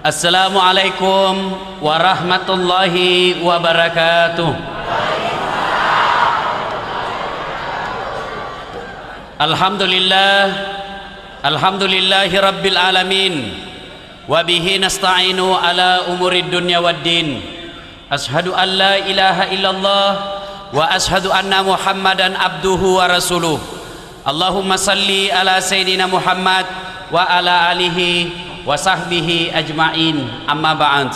Assalamualaikum warahmatullahi wabarakatuh. Alhamdulillahi rabbil alamin. Wabihi nasta'inu ala umurid dunya waddin. Ashadu an la ilaha illallah wa ashadu anna muhammadan abduhu wa rasuluh. Allahumma salli ala sayyidina Muhammad wa ala alihi wa sahbihi ajma'in. Amma ba'd.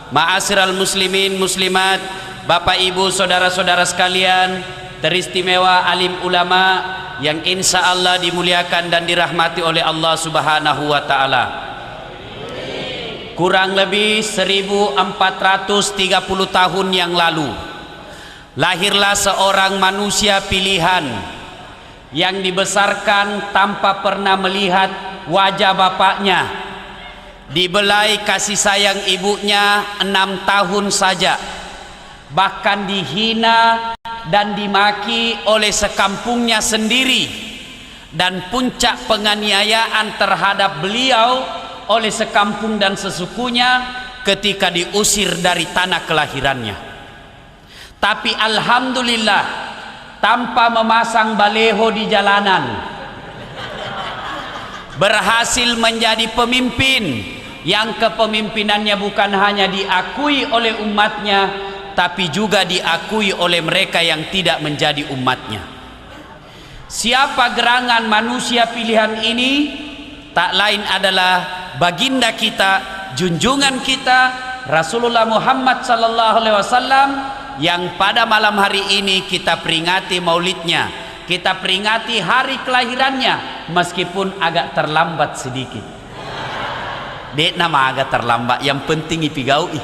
Ma'asyiral muslimin muslimat, Bapak Ibu saudara-saudara sekalian, teristimewa alim ulama yang insya Allah dimuliakan dan dirahmati oleh Allah Subhanahu wa ta'ala. Kurang lebih 1430 tahun yang lalu lahirlah seorang manusia pilihan yang dibesarkan tanpa pernah melihat wajah bapaknya, dibelai kasih sayang ibunya 6 tahun saja, bahkan dihina dan dimaki oleh sekampungnya sendiri, dan puncak penganiayaan terhadap beliau oleh sekampung dan sesukunya ketika diusir dari tanah kelahirannya. Tapi alhamdulillah, tanpa memasang baleho di jalanan, berhasil menjadi pemimpin yang kepemimpinannya bukan hanya diakui oleh umatnya, tapi juga diakui oleh mereka yang tidak menjadi umatnya. Siapa gerangan manusia pilihan ini? Tak lain adalah baginda kita, junjungan kita, Rasulullah Muhammad sallallahu alaihi wasallam, yang pada malam hari ini kita peringati maulidnya, kita peringati hari kelahirannya, meskipun agak terlambat sedikit. Dek nama agak terlambat, yang penting ipigaui.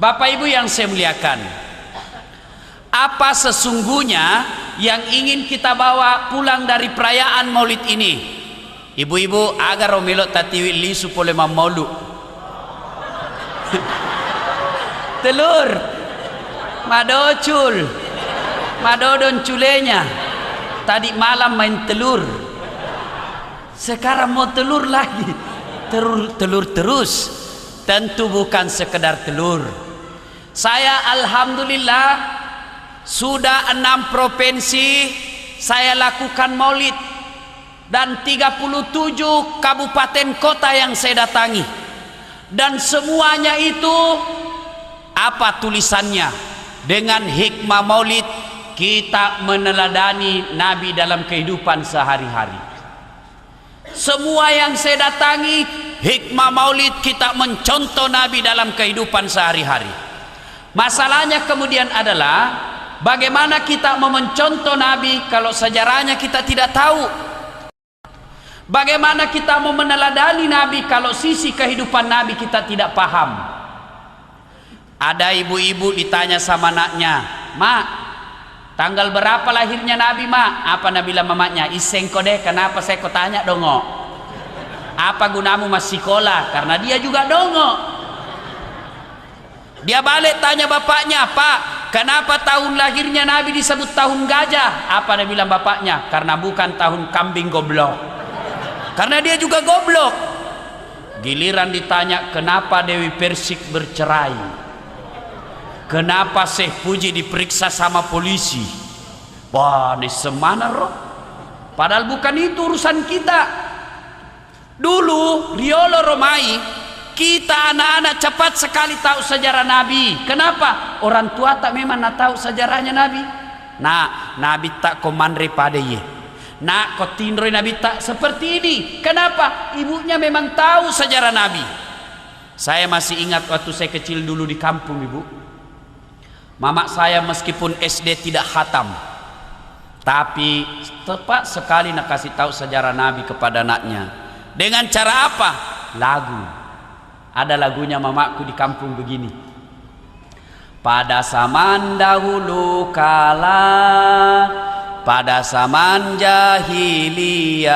Bapak Ibu yang saya muliakan, apa sesungguhnya yang ingin kita bawa pulang dari perayaan maulid ini? Ibu-ibu agar romelo tatiwi lisu pole maulu. Telur madocul, madodon culenya. Tadi malam main telur, sekarang mau telur lagi. Telur terus. Tentu bukan sekedar telur. Saya alhamdulillah sudah 6 provinsi saya lakukan maulid, dan 37 kabupaten kota yang saya datangi, dan semuanya itu apa tulisannya? Dengan hikmah maulid kita meneladani Nabi dalam kehidupan sehari-hari. Semua yang saya datangi, hikmah maulid kita mencontoh Nabi dalam kehidupan sehari-hari. Masalahnya kemudian adalah bagaimana kita mau mencontoh Nabi kalau sejarahnya kita tidak tahu? Bagaimana kita mau meneladani Nabi kalau sisi kehidupan Nabi kita tidak paham? Ada ibu-ibu ditanya sama anaknya, "Mak, tanggal berapa lahirnya Nabi, Mak?" Apa Nabi bilang mamanya? "Iseng kode, kenapa saya kau tanya dongo? Apa gunamu masih sekolah?" Karena dia juga dongo. Dia balik tanya bapaknya, "Pak, kenapa tahun lahirnya Nabi disebut tahun gajah?" Apa Nabi bilang bapaknya? "Karena bukan tahun kambing goblok." Karena dia juga goblok. Giliran ditanya, "Kenapa Dewi Persik bercerai? Kenapa Syekh Puji diperiksa sama polisi?" Wah, ini semana roh. Padahal bukan itu urusan kita. Dulu Riolo Romai, kita anak-anak cepat sekali tahu sejarah Nabi. Kenapa? Orang tua tak memang nak tahu sejarahnya Nabi. Nah, Nabi tak komandre pada ye. Nak kau tindroi Nabi tak seperti ini. Kenapa? Ibunya memang tahu sejarah Nabi. Saya masih ingat waktu saya kecil dulu di kampung, Ibu. Mama saya meskipun SD tidak khatam, tapi tepat sekali nak kasih tahu sejarah Nabi kepada anaknya. Dengan cara apa? Lagu. Ada lagunya mamaku di kampung begini. Pada zaman dahulu kala, pada zaman jahiliyah,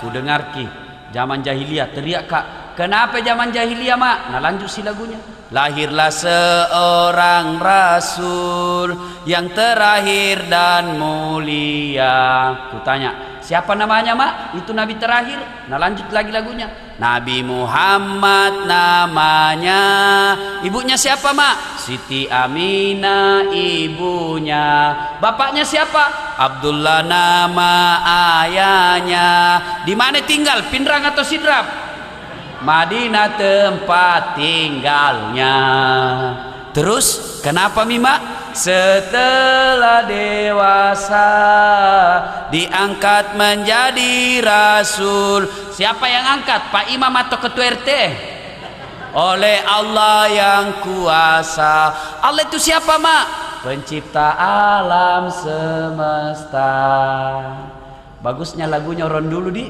ku dengar ki, zaman jahiliyah, teriak kak, kenapa zaman jahiliyah mak? Nah lanjut si lagunya. Lahirlah seorang rasul yang terakhir dan mulia. Ku tanya, Siapa namanya mak? Itu nabi terakhir. Nah lanjut lagi lagunya. Nabi Muhammad namanya. Ibunya siapa mak? Siti Aminah ibunya. Bapaknya siapa? Abdullah nama ayahnya. Di mana tinggal? Pindrang atau Sidrap? Madinah tempat tinggalnya. Terus kenapa Mima? Setelah dewasa diangkat menjadi rasul. Siapa yang angkat? Pak Imam atau ketua RT? Oleh Allah yang kuasa. Allah itu siapa mak? Pencipta alam semesta. Bagusnya lagunya orang dulu di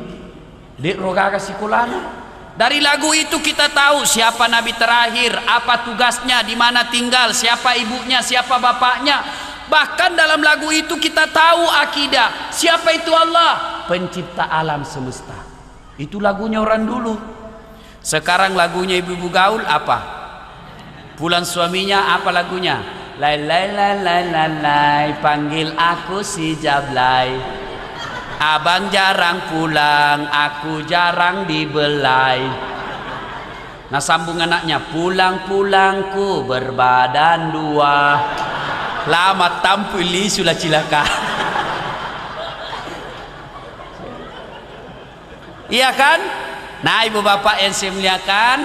rogaga sikulana. Dari lagu itu kita tahu siapa nabi terakhir, apa tugasnya, di mana tinggal, siapa ibunya, siapa bapaknya. Bahkan dalam lagu itu kita tahu akidah. Siapa itu Allah? Pencipta alam semesta. Itu lagunya orang dulu. Sekarang lagunya ibu-ibu gaul apa? Pulang suaminya apa lagunya? Lai lai lai lai lai lai, panggil aku si Jablay. Abang jarang pulang, aku jarang dibelai. Nah sambung anaknya, pulang-pulangku berbadan dua, lama tampili sudah cilaka. Iya kan? Nah ibu bapak yang saya muliakan,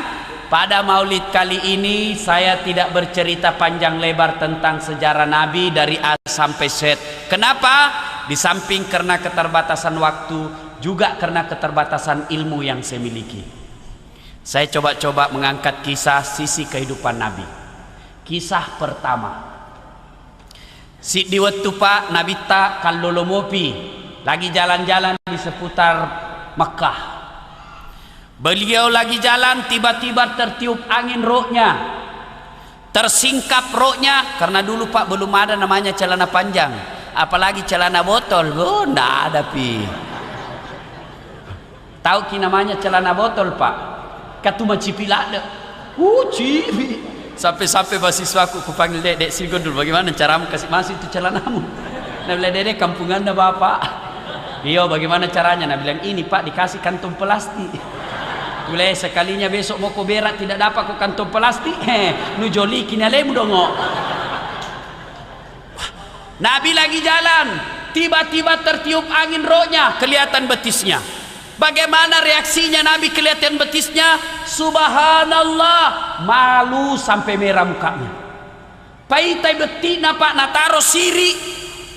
pada maulid kali ini saya tidak bercerita panjang lebar tentang sejarah Nabi dari A sampai Z. Kenapa? Di samping karena keterbatasan waktu, juga karena keterbatasan ilmu yang saya miliki. Saya coba-coba mengangkat kisah sisi kehidupan Nabi. Kisah pertama. Si di waktu Pak Nabi tak kalolomopi, lagi jalan-jalan di seputar Mekah. Beliau lagi jalan, tiba-tiba tertiup angin rohnya, tersingkap rohnya, karena dulu Pak belum ada namanya celana panjang, apalagi celana botol. Oh, nggak ada pi. Tahu ki namanya celana botol Pak? Katuma cipilada. Cipi. Sampai-sampai mahasiswaku kupanggil dek sini dulu, bagaimana caramu kasih masuk itu celanamu? Nah bilang dek kampung anda bapak. Iya bagaimana caranya? Nah bilang ini Pak dikasih kantong plastik. Mulai sekalinya besok mau kau berak tidak dapat kau kantong plastik, nu joli kini alemu dongo. Nabi lagi jalan, tiba-tiba tertiup angin rohnya, kelihatan betisnya. Bagaimana reaksinya Nabi kelihatan betisnya? Subhanallah, malu sampai merah mukanya. Paitai betina Pak nataro siri,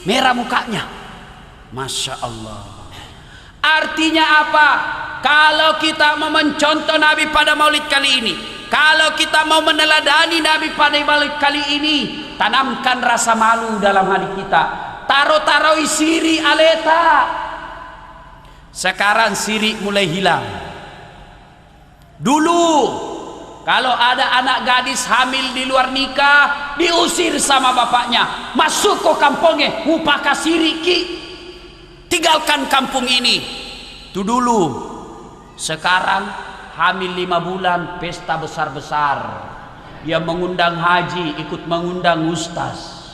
merah mukanya. Masya Allah. Artinya apa? Kalau kita mau mencontoh Nabi pada maulid kali ini, kalau kita mau meneladani Nabi pada maulid kali ini, tanamkan rasa malu dalam hati kita. Taro-taro siri aleta. Sekarang siri mulai hilang. Dulu kalau ada anak gadis hamil di luar nikah, diusir sama bapaknya, masuk ke kampungnya, upaka siri ki, tinggalkan kampung ini. Itu dulu. Sekarang hamil 5 bulan pesta besar-besar, dia mengundang haji, ikut mengundang ustaz.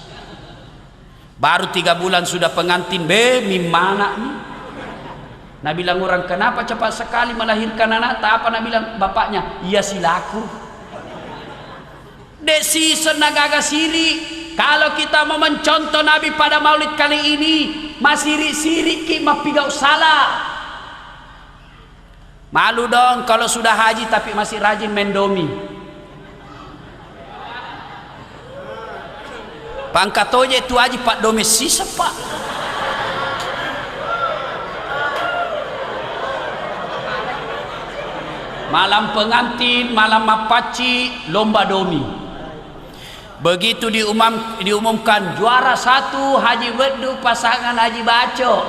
Baru 3 bulan sudah pengantin, mimana nih? Nabi bilang orang, kenapa cepat sekali melahirkan anak? Tak apa, Nabi bilang bapaknya, iya silaku. Desi senagaga siri. Kalau kita mau mencontoh Nabi pada maulid kali ini, masiri-siri ki mapigau salah. Malu dong kalau sudah haji tapi masih rajin mendomi. Pangkatoje itu haji Pak Domes sisa Pak. Malam pengantin, malam mapaci, lomba domi. Begitu diumumkan juara 1 Haji Bedu pasangan Haji Baco.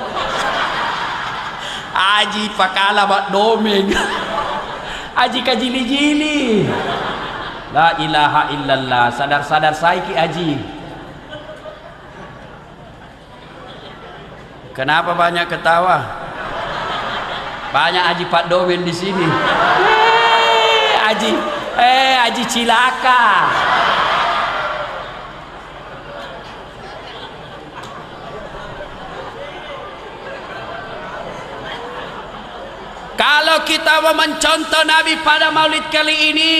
Haji pakala bak domeng. Haji kajili-jili. La ilaha illallah. Sadar-sadar saiki Haji. Kenapa banyak ketawa? Banyak Haji Pak Domen di sini. Haji cilaka. Kalau kita mau mencontoh Nabi pada maulid kali ini,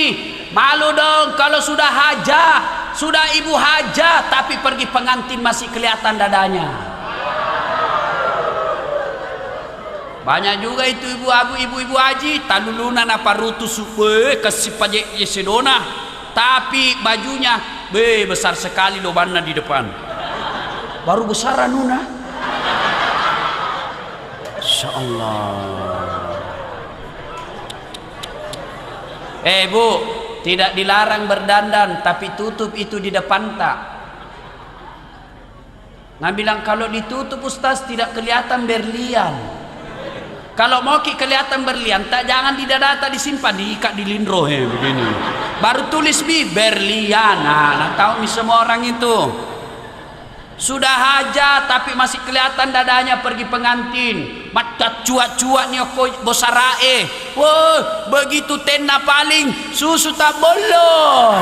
malu dong kalau sudah hajah, sudah ibu hajah, tapi pergi pengantin masih kelihatan dadanya. Banyak juga itu ibu-ibu haji, talulunan apa rutus kasih pajak yesedona, tapi bajunya besar sekali lobannya di depan. Baru besar nuna. Insyaallah. Bu, tidak dilarang berdandan, tapi tutup itu di depan tak. Nah bilang kalau ditutup Ustaz tidak kelihatan berlian. Kalau mau kelihatan berlian, tak jangan di dada, tak disimpan, diikat di lindro begini. Baru tulis berlian. Nah, tahu nih semua orang itu. Sudah hajat tapi masih kelihatan dadanya pergi pengantin. Mata cuak-cuak nih bosarae. Wah, begitu tenda paling susu tak bolong.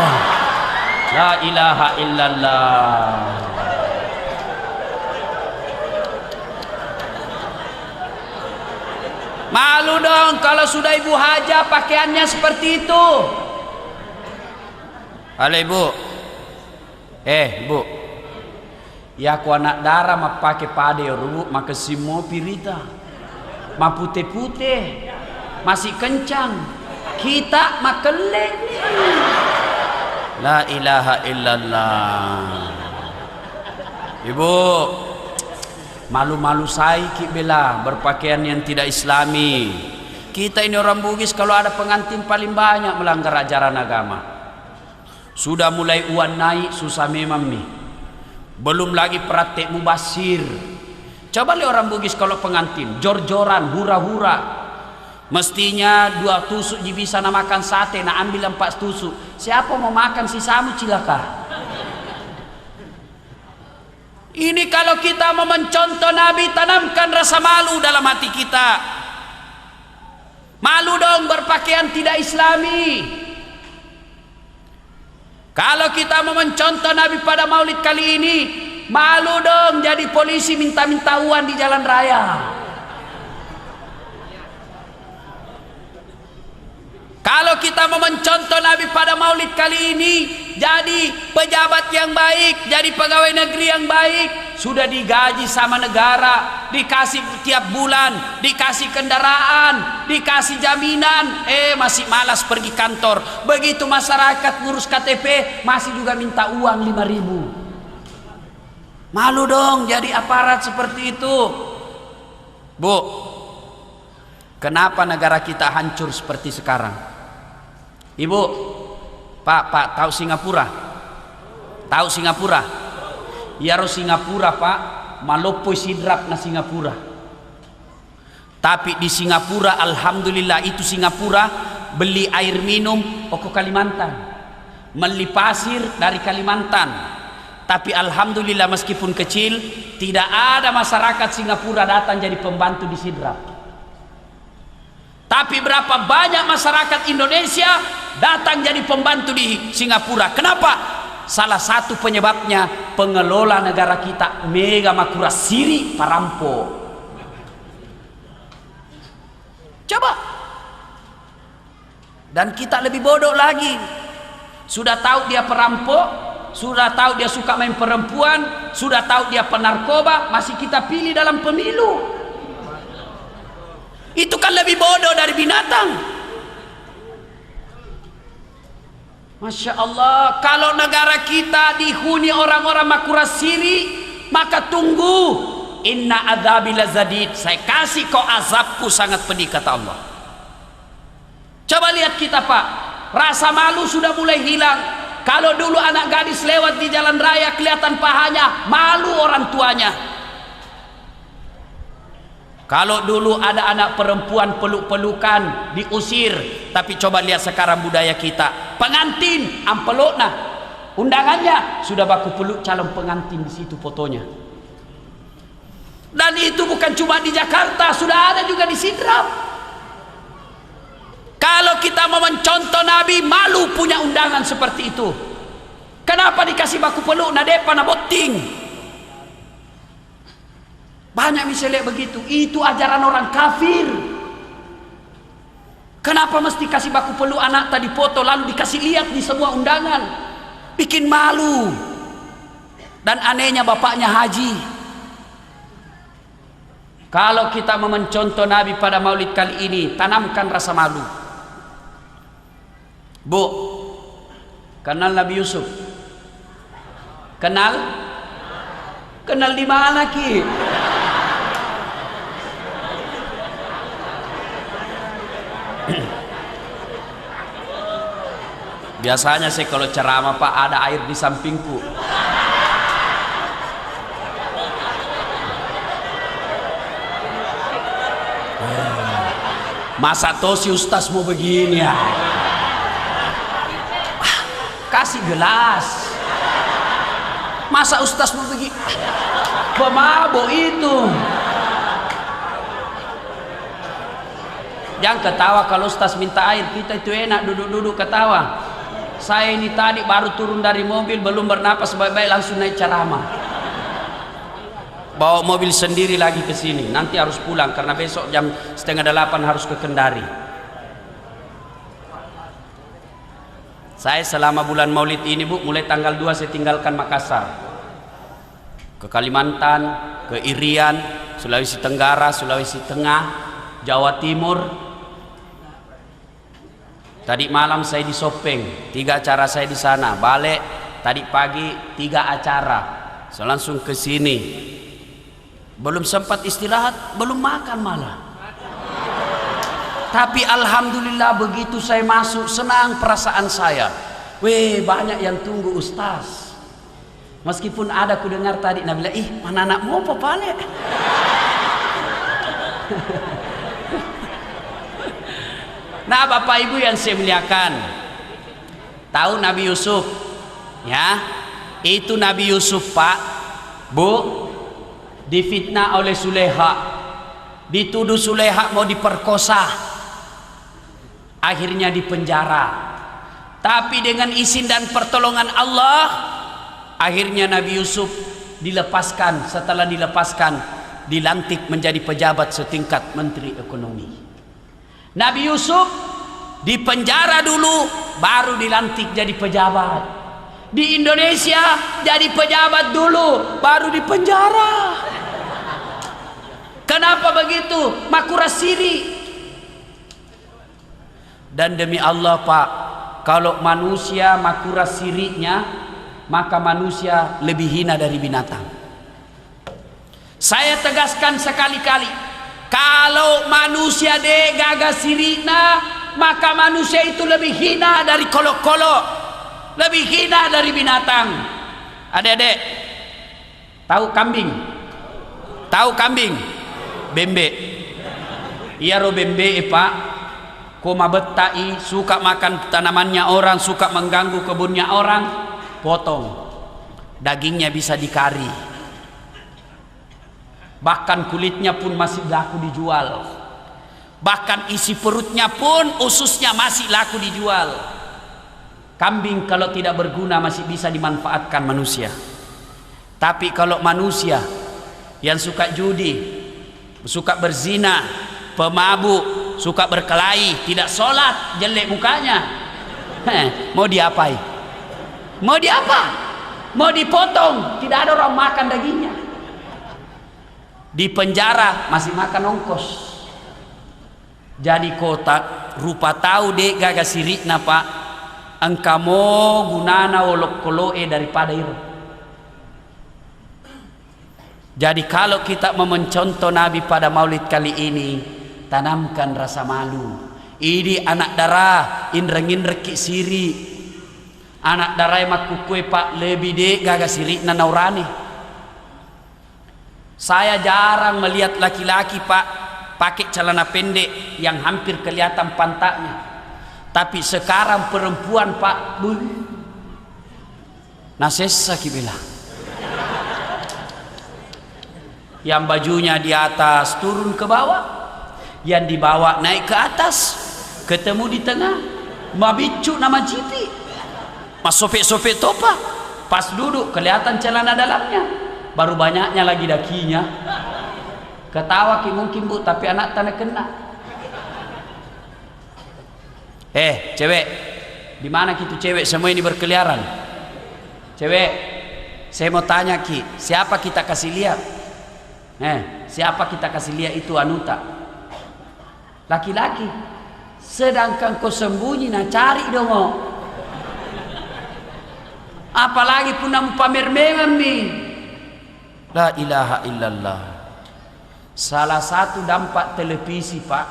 La ilaha illallah. Malu dong kalau sudah ibu hajah pakaiannya seperti itu. Halo ibu. Bu. Ya aku anak darah mah pakai pade ru maka semua pirita mah putih-putih masih kencang kita mah kelek nih. La ilaha illallah. Ibu malu-malu saya bela berpakaian yang tidak islami. Kita ini orang Bugis kalau ada pengantin paling banyak melanggar ajaran agama. Sudah mulai uan naik susah memang nih. Belum lagi praktek mubasir. Coba lihat orang Bugis kalau pengantin jor-joran, hura-hura. Mestinya 2 tusuk bisa makan sate, nak ambil 4 tusuk. Siapa mau makan sisamu cilaka? Ini kalau kita mau mencontoh Nabi, tanamkan rasa malu dalam hati kita. Malu dong berpakaian tidak islami. Kalau kita mau mencontoh Nabi pada maulid kali ini, malu dong jadi polisi minta-minta uang di jalan raya. Kalau kita mau mencontoh Nabi pada maulid kali ini, jadi pejabat yang baik, jadi pegawai negeri yang baik, sudah digaji sama negara, dikasih tiap bulan, dikasih kendaraan, dikasih jaminan, masih malas pergi kantor. Begitu masyarakat ngurus KTP, masih juga minta uang 5.000. Malu dong jadi aparat seperti itu. Bu, kenapa negara kita hancur seperti sekarang? Ibu, Pak, tahu Singapura? Tahu Singapura? Ya harus Singapura, Pak. Malopoi sidrap na Singapura. Tapi di Singapura, alhamdulillah itu Singapura beli air minum ke Kalimantan, beli pasir dari Kalimantan. Tapi alhamdulillah meskipun kecil, tidak ada masyarakat Singapura datang jadi pembantu di sidrap. Tapi berapa banyak masyarakat Indonesia datang jadi pembantu di Singapura. Kenapa? Salah satu penyebabnya pengelola negara kita mega makura siri perampok. Coba. Dan kita lebih bodoh lagi. Sudah tahu dia perampok, sudah tahu dia suka main perempuan, sudah tahu dia penarkoba, masih kita pilih dalam pemilu. Itu kan lebih bodoh dari binatang. Masya Allah, kalau negara kita dihuni orang-orang makura siri, maka tunggu, inna adzabi lazadid, saya kasih kau azabku sangat pedih, kata Allah. Coba lihat kita, Pak, rasa malu sudah mulai hilang. Kalau dulu anak gadis lewat di jalan raya kelihatan pahanya, malu orang tuanya. Kalau dulu ada anak perempuan peluk-pelukan diusir, tapi coba lihat sekarang budaya kita. Pengantin ampelok nah, undangannya sudah baku peluk calon pengantin di situ fotonya. Dan itu bukan cuma di Jakarta, sudah ada juga di Sidrap. Kalau kita mau mencontoh Nabi, malu punya undangan seperti itu. Kenapa dikasih baku peluk na depan na boting? Banyak misalnya begitu. Itu ajaran orang kafir. Kenapa mesti kasih baku peluk anak tadi foto lalu dikasih lihat di semua undangan? Bikin malu. Dan anehnya bapaknya haji. Kalau kita mau mencontoh Nabi pada maulid kali ini, tanamkan rasa malu. Bu, kenal Nabi Yusuf? Kenal? Kenal di mana, Ki? Biasanya sih kalau ceramah Pak ada air di sampingku. Masa tosi Ustaz mau begini ya? Kasih gelas. Masa Ustaz mau begini? Pemabuk itu. Jangan ketawa kalau Ustaz minta air, kita itu enak duduk-duduk ketawa. Saya ini tadi baru turun dari mobil, belum bernapas baik-baik langsung naik ceramah. Bawa mobil sendiri lagi ke sini. Nanti harus pulang karena besok jam 7:30 harus ke Kendari. Saya selama bulan Maulid ini, Bu, mulai tanggal 2 saya tinggalkan Makassar. Ke Kalimantan, ke Irian, Sulawesi Tenggara, Sulawesi Tengah, Jawa Timur. Tadi malam saya di Sopeng, 3 acara saya di sana. Balik tadi pagi 3 acara. Saya langsung ke sini. Belum sempat istirahat, belum makan malah. Tapi alhamdulillah begitu saya masuk, senang perasaan saya. Weh, banyak yang tunggu Ustaz. Meskipun ada ku dengar tadi Nabi bilang, ih mana anakmu apa balik? Nah, Bapak Ibu yang saya muliakan, tahu Nabi Yusuf? Ya, itu Nabi Yusuf, Pak, Bu, difitnah oleh Suleha, dituduh Suleha mau diperkosa, akhirnya dipenjara. Tapi dengan izin dan pertolongan Allah, akhirnya Nabi Yusuf dilepaskan. Setelah dilepaskan, dilantik menjadi pejabat setingkat Menteri Ekonomi. Nabi Yusuf dipenjara dulu, baru dilantik jadi pejabat. Di Indonesia jadi pejabat dulu, baru dipenjara. Kenapa begitu? Makura siri. Dan demi Allah, Pak, kalau manusia makura sirinya, maka manusia lebih hina dari binatang. Saya tegaskan sekali-kali, kalau manusia gagas sirina, maka manusia itu lebih hina dari kolok-kolok, lebih hina dari binatang. Adik-adik, tahu kambing? Tahu kambing? Bembe. Iya ro bembe, Pak. Koma betai, suka makan tanamannya orang, suka mengganggu kebunnya orang, potong. Dagingnya bisa dikari. Bahkan kulitnya pun masih laku dijual. Bahkan isi perutnya pun, ususnya masih laku dijual. Kambing kalau tidak berguna masih bisa dimanfaatkan manusia. Tapi kalau manusia yang suka judi, suka berzina, pemabuk, suka berkelahi, tidak sholat, jelek mukanya, mau diapai? Mau diapa? Mau dipotong, tidak ada orang makan dagingnya. Di penjara masih makan ongkos. Jadi kota rupa tahu dek gagas sirikna, Pak, engkamo gunana wolok koloe daripada itu. Jadi kalau kita mau mencontoh Nabi pada maulid kali ini, tanamkan rasa malu. Ini anak darah inrengin reki siri, anak darah makukue, Pak, lebih dek gagas sirikna naurani. Saya jarang melihat laki-laki, Pak, pakai celana pendek yang hampir kelihatan pantatnya. Tapi sekarang perempuan, Pak, nasesa kibela. Yang bajunya di atas turun ke bawah, yang di bawah naik ke atas, ketemu di tengah, mabicu nama jipi, mas sopek-sopek topa, pas duduk kelihatan celana dalamnya. Baru banyaknya lagi dakinya. Ketawa ki mungkin, Bu, tapi anak tanah kena. Cewek, di mana gitu cewek semua ini berkeliaran? Cewek, saya mau tanya Ki, siapa kita kasih lihat? Siapa kita kasih lihat itu Anuta? Laki-laki. Sedangkan kau sembunyi, nah cari dong. Apalagi pun namu pamer memang nih. La ilaha illallah. Salah satu dampak televisi Pak,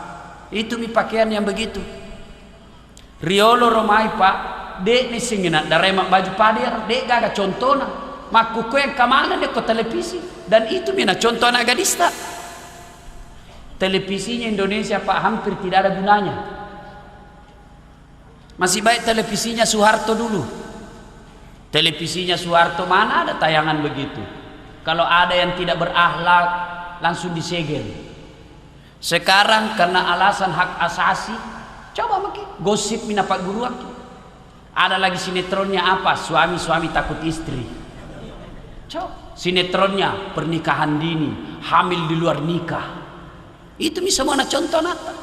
itu mi pakaian yang begitu. Riolo romai Pak, dek ni singinat daremak baju pader, dek gaga contohna. Makuku yang kamana dek ko televisi, dan itu mina contoh anak gadista. Televisinya Indonesia Pak hampir tidak ada gunanya. Masih baik televisinya Soeharto dulu. Televisinya Soeharto mana ada tayangan begitu. Kalau ada yang tidak berakhlak langsung disegel. Sekarang karena alasan hak asasi, coba makin gosip mina Pak Guru aki. Ada lagi sinetronnya apa? Suami-suami takut istri. Coba sinetronnya pernikahan dini, hamil di luar nikah. Itu bisa mana contoh nata.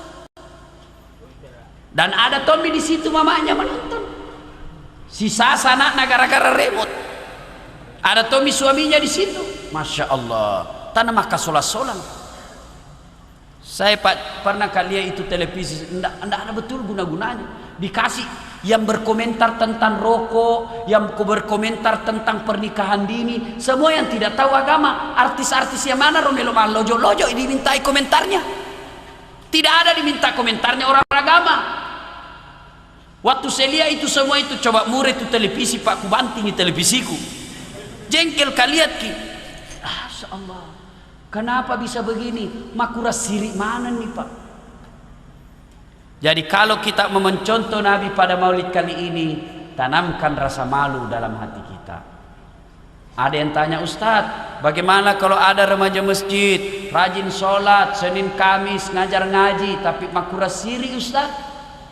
Dan ada Tommy di situ mamanya menonton. Si Sasa anaknya gara-gara remote. Ada Tommy suaminya di situ. Masya Allah. Tanah maka solas-solan. Saya pernah kalian itu televisi. Tidak ada betul guna-gunanya. Dikasih yang berkomentar tentang rokok, yang berkomentar tentang pernikahan dini, semua yang tidak tahu agama. Artis-artis yang mana Romelo Lojo-lojo dimintai komentarnya. Tidak ada diminta komentarnya orang agama. Waktu saya lihat itu semua itu, coba murah itu televisi Pak, ku bantingi televisiku. Jengkel kalian Ki. Allah, kenapa bisa begini? Makura sirik mana nih Pak? Jadi kalau kita mau mencontoh Nabi pada Maulid kali ini, tanamkan rasa malu dalam hati kita. Ada yang tanya, Ustadz, bagaimana kalau ada remaja masjid rajin sholat Senin Kamis ngajar ngaji tapi makura sirik Ustadz?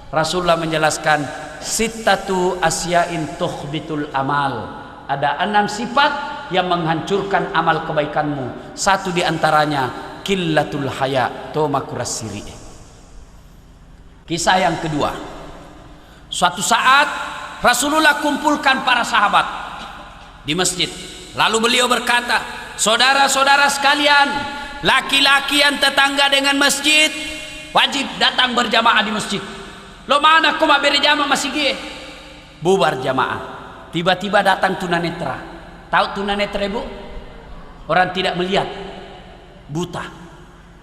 Rasulullah menjelaskan, sittatu asyain tukhbitul amal. Ada 6 sifat yang menghancurkan amal kebaikanmu. Satu diantaranya killatul haya, to makura sirik. Kisah yang kedua, suatu saat Rasulullah kumpulkan para sahabat di masjid. Lalu beliau berkata, saudara-saudara sekalian, laki-laki yang tetangga dengan masjid wajib datang berjamaah di masjid. Lo mana kau mak berjamaah masih gie? Bubar jamaah. Tiba-tiba datang tunanetra. Tahu tunanetra ibu? Orang tidak melihat, buta.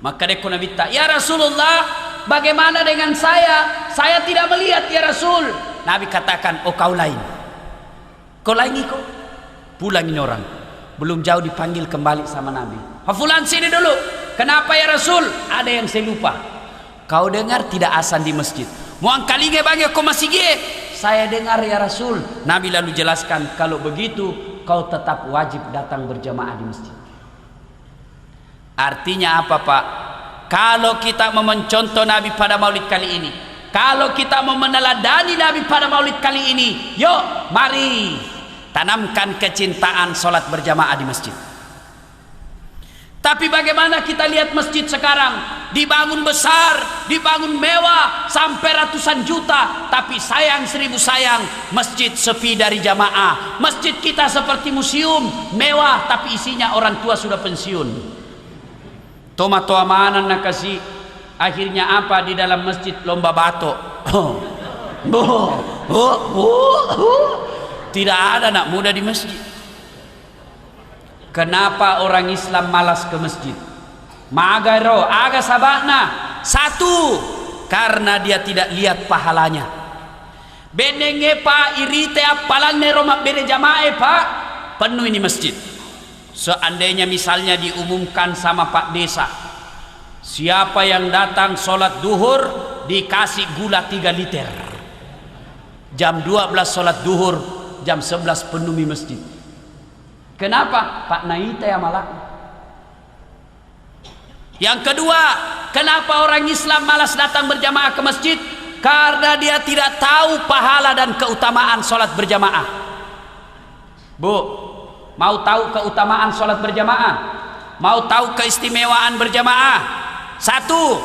Maka dia kena minta, ya Rasulullah, bagaimana dengan saya? Saya tidak melihat ya Rasul. Nabi katakan, oh kau lain. Kau lain kau. Pulangin orang. Belum jauh dipanggil kembali sama Nabi. Hafulan sini dulu. Kenapa ya Rasul? Ada yang saya lupa. Kau dengar tidak azan di masjid? Muang kalinge bagi kau masih gie? Saya dengar ya Rasul. Nabi lalu jelaskan, kalau begitu kau tetap wajib datang berjamaah di masjid. Artinya apa Pak? Kalau kita mau mencontoh Nabi pada Maulid kali ini, kalau kita mau meneladani Nabi pada Maulid kali ini, yuk mari tanamkan kecintaan sholat berjamaah di masjid. Tapi bagaimana kita lihat masjid sekarang, dibangun besar, dibangun mewah sampai ratusan juta, tapi sayang seribu sayang, masjid sepi dari jamaah. Masjid kita seperti museum, mewah tapi isinya orang tua sudah pensiun. Tomato amanan nak kasih, akhirnya apa di dalam masjid? Lomba batok. Tidak ada anak muda di masjid. Kenapa orang Islam malas ke masjid? Magaro, aga sabakna. Satu, karena dia tidak lihat pahalanya. Benenge Pak, irite apalanne romak bere jamaah Pak, penuh ini masjid. Seandainya misalnya diumumkan sama Pak Desa, siapa yang datang sholat duhur dikasih gula 3 liter. Jam 12 sholat duhur, jam 11 penuh masjid. Kenapa? Pak Naita ya malah. Yang kedua, kenapa orang Islam malas datang berjamaah ke masjid? Karena dia tidak tahu pahala dan keutamaan sholat berjamaah. Bu, mau tahu keutamaan sholat berjamaah? Mau tahu keistimewaan berjamaah? Satu,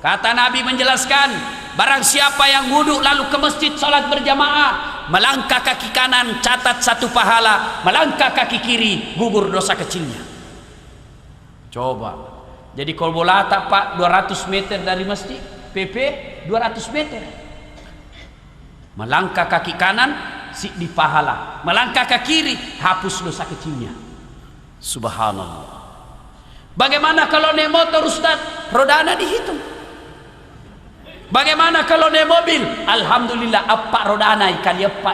kata Nabi menjelaskan, Barang siapa yang wudhu lalu ke masjid sholat berjamaah, melangkah kaki kanan catat 1 pahala, melangkah kaki kiri gugur dosa kecilnya. Coba. Jadi kalau bola tak Pak 200 meter dari masjid, PP 200 meter. Melangkah kaki kanan di pahala, melangkah kaki kiri hapus dosa kecilnya. Subhanallah. Bagaimana kalau naik motor Ustaz, rodana dihitung? Bagaimana kalau naik mobil? Alhamdulillah apa rodana kali apa?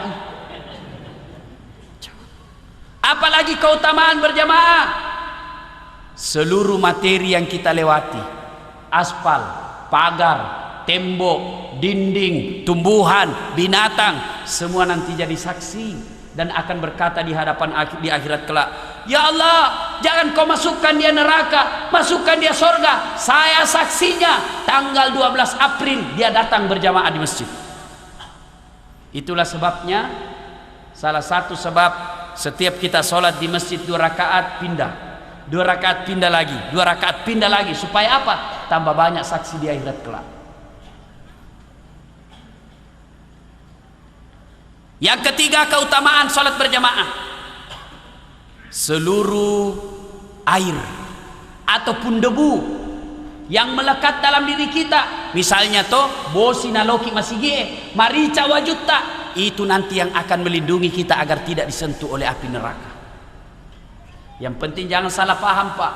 Apalagi keutamaan berjamaah. Seluruh materi yang kita lewati, aspal, pagar, tembok, dinding, tumbuhan, binatang, semua nanti jadi saksi dan akan berkata di hadapan di akhirat kelak, ya Allah, jangan kau masukkan dia neraka, masukkan dia surga. Saya saksinya tanggal 12 April dia datang berjamaah di masjid. Itulah sebabnya, salah satu sebab setiap kita sholat di masjid 2 rakaat pindah, 2 rakaat pindah lagi, 2 rakaat pindah lagi. Supaya apa? Tambah banyak saksi di akhirat kelak. Yang ketiga, keutamaan sholat berjamaah. Seluruh air ataupun debu yang melekat dalam diri kita, misalnya toh bosi naloki masigie, marica wajutta, itu nanti yang akan melindungi kita agar tidak disentuh oleh api neraka. Yang penting jangan salah paham Pak.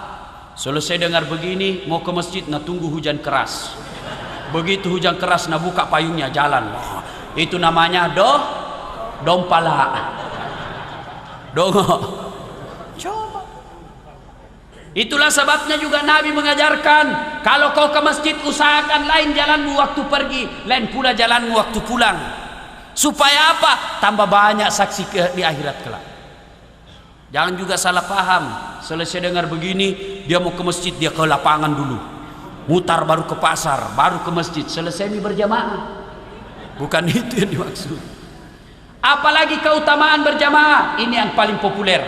Selesai dengar begini mau ke masjid, nah tunggu hujan keras. Begitu hujan keras, nah buka payungnya jalan. Itu namanya dompala. Dongo. Coba. Itulah sebabnya juga Nabi mengajarkan, kalau kau ke masjid usahakan lain jalanmu waktu pergi, lain pula jalanmu waktu pulang. Supaya apa? Tambah banyak saksi di akhirat kelak. Jangan juga salah paham. Selesai dengar begini, dia mau ke masjid, dia ke lapangan dulu. Mutar baru ke pasar, baru ke masjid. Selesai ini berjamaah. Bukan itu yang dimaksud. Apalagi keutamaan berjamaah, ini yang paling populer.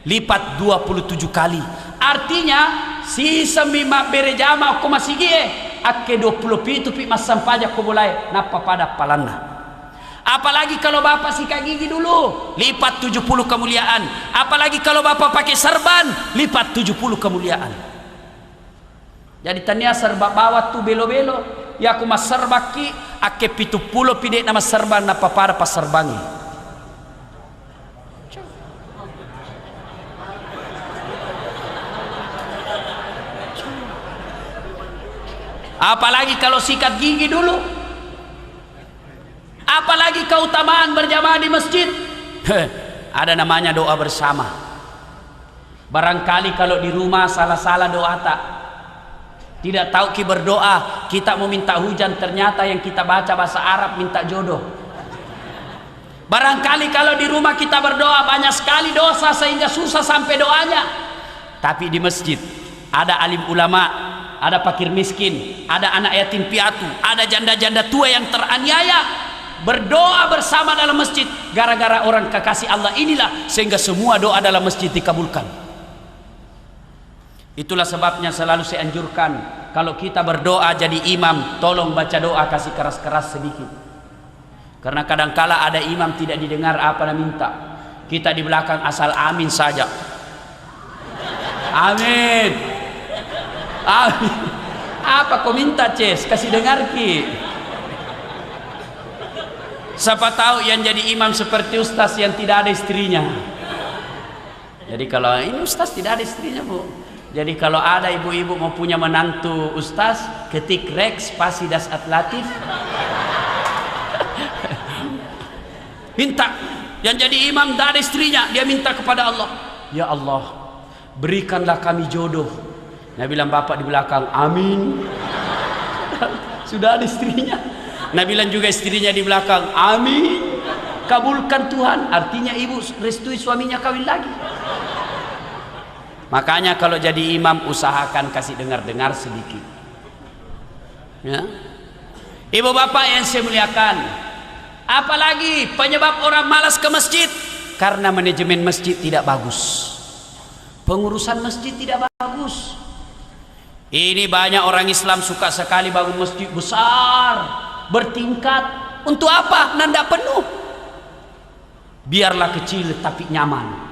Lipat 27 kali. Artinya si semima berjamaah ko masigie akke 20 pitu pi masam pajak ko boleh napa pada palanna. Apalagi kalau bapak sikat gigi dulu, lipat 70 kemuliaan. Apalagi kalau bapak pakai serban, lipat 70 kemuliaan. Jadi tania serba bawah tu belo-belo, ya aku mas serbaki ake 70 pide nama serban napa pada pas serbangi. Apalagi kalau sikat gigi dulu. Apalagi keutamaan berjamaah di masjid. Ada namanya doa bersama. Barangkali kalau di rumah salah-salah doa tak, tidak tahu ki berdoa, kita mau minta hujan, ternyata yang kita baca bahasa Arab minta jodoh. Barangkali kalau di rumah kita berdoa banyak sekali dosa sehingga susah sampai doanya. Tapi di masjid ada alim ulama, ada fakir miskin, ada anak yatim piatu, ada janda-janda tua yang teraniaya, berdoa bersama dalam masjid. Gara-gara orang kekasih Allah inilah sehingga semua doa dalam masjid dikabulkan. Itulah sebabnya selalu saya anjurkan, kalau kita berdoa jadi imam, tolong baca doa kasih keras-keras sedikit. Karena kadangkala ada imam tidak didengar apa yang minta, kita di belakang asal amin saja. Amin, amin. Apa kau minta Ces? Kasih dengar ki. Siapa tahu yang jadi imam seperti ustaz yang tidak ada istrinya. Jadi kalau ini ustaz tidak ada istrinya Bu, jadi kalau ada ibu-ibu mau punya menantu ustaz, ketik Rex spasi das atlatif. Minta yang jadi imam tidak ada istrinya, dia minta kepada Allah, ya Allah berikanlah kami jodoh. Nah bilang bapak di belakang amin. Sudah ada istrinya. Nah bilang juga istrinya di belakang amin, kabulkan Tuhan. Artinya ibu restui suaminya kawin lagi. Makanya kalau jadi imam usahakan kasih dengar-dengar sedikit ya. Ibu bapak yang saya muliakan, apalagi penyebab orang malas ke masjid? Karena manajemen masjid tidak bagus, pengurusan masjid tidak bagus. Ini banyak orang Islam suka sekali bangun masjid besar, bertingkat. Untuk apa? Nanda penuh. Biarlah kecil tapi nyaman.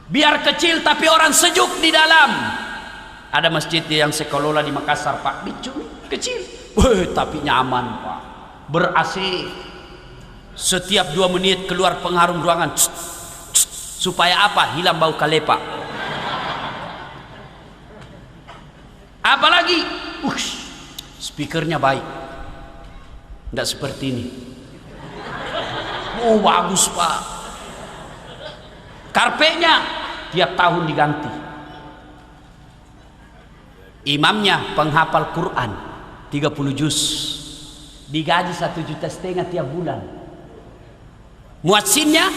Biar kecil tapi orang sejuk di dalam. Ada masjid yang saya kelola di Makassar, Pak, kecil, tapi nyaman, Pak. Ber-AC. Setiap 2 menit keluar pengharum ruangan. Supaya apa? Hilang bau kalepa. Apalagi speakernya baik. Tidak seperti ini. Oh, bagus, Pak. Karpetnya tiap tahun diganti. Imamnya penghafal Quran 30 juz, digaji 1,5 juta tiap bulan. Muadzinnya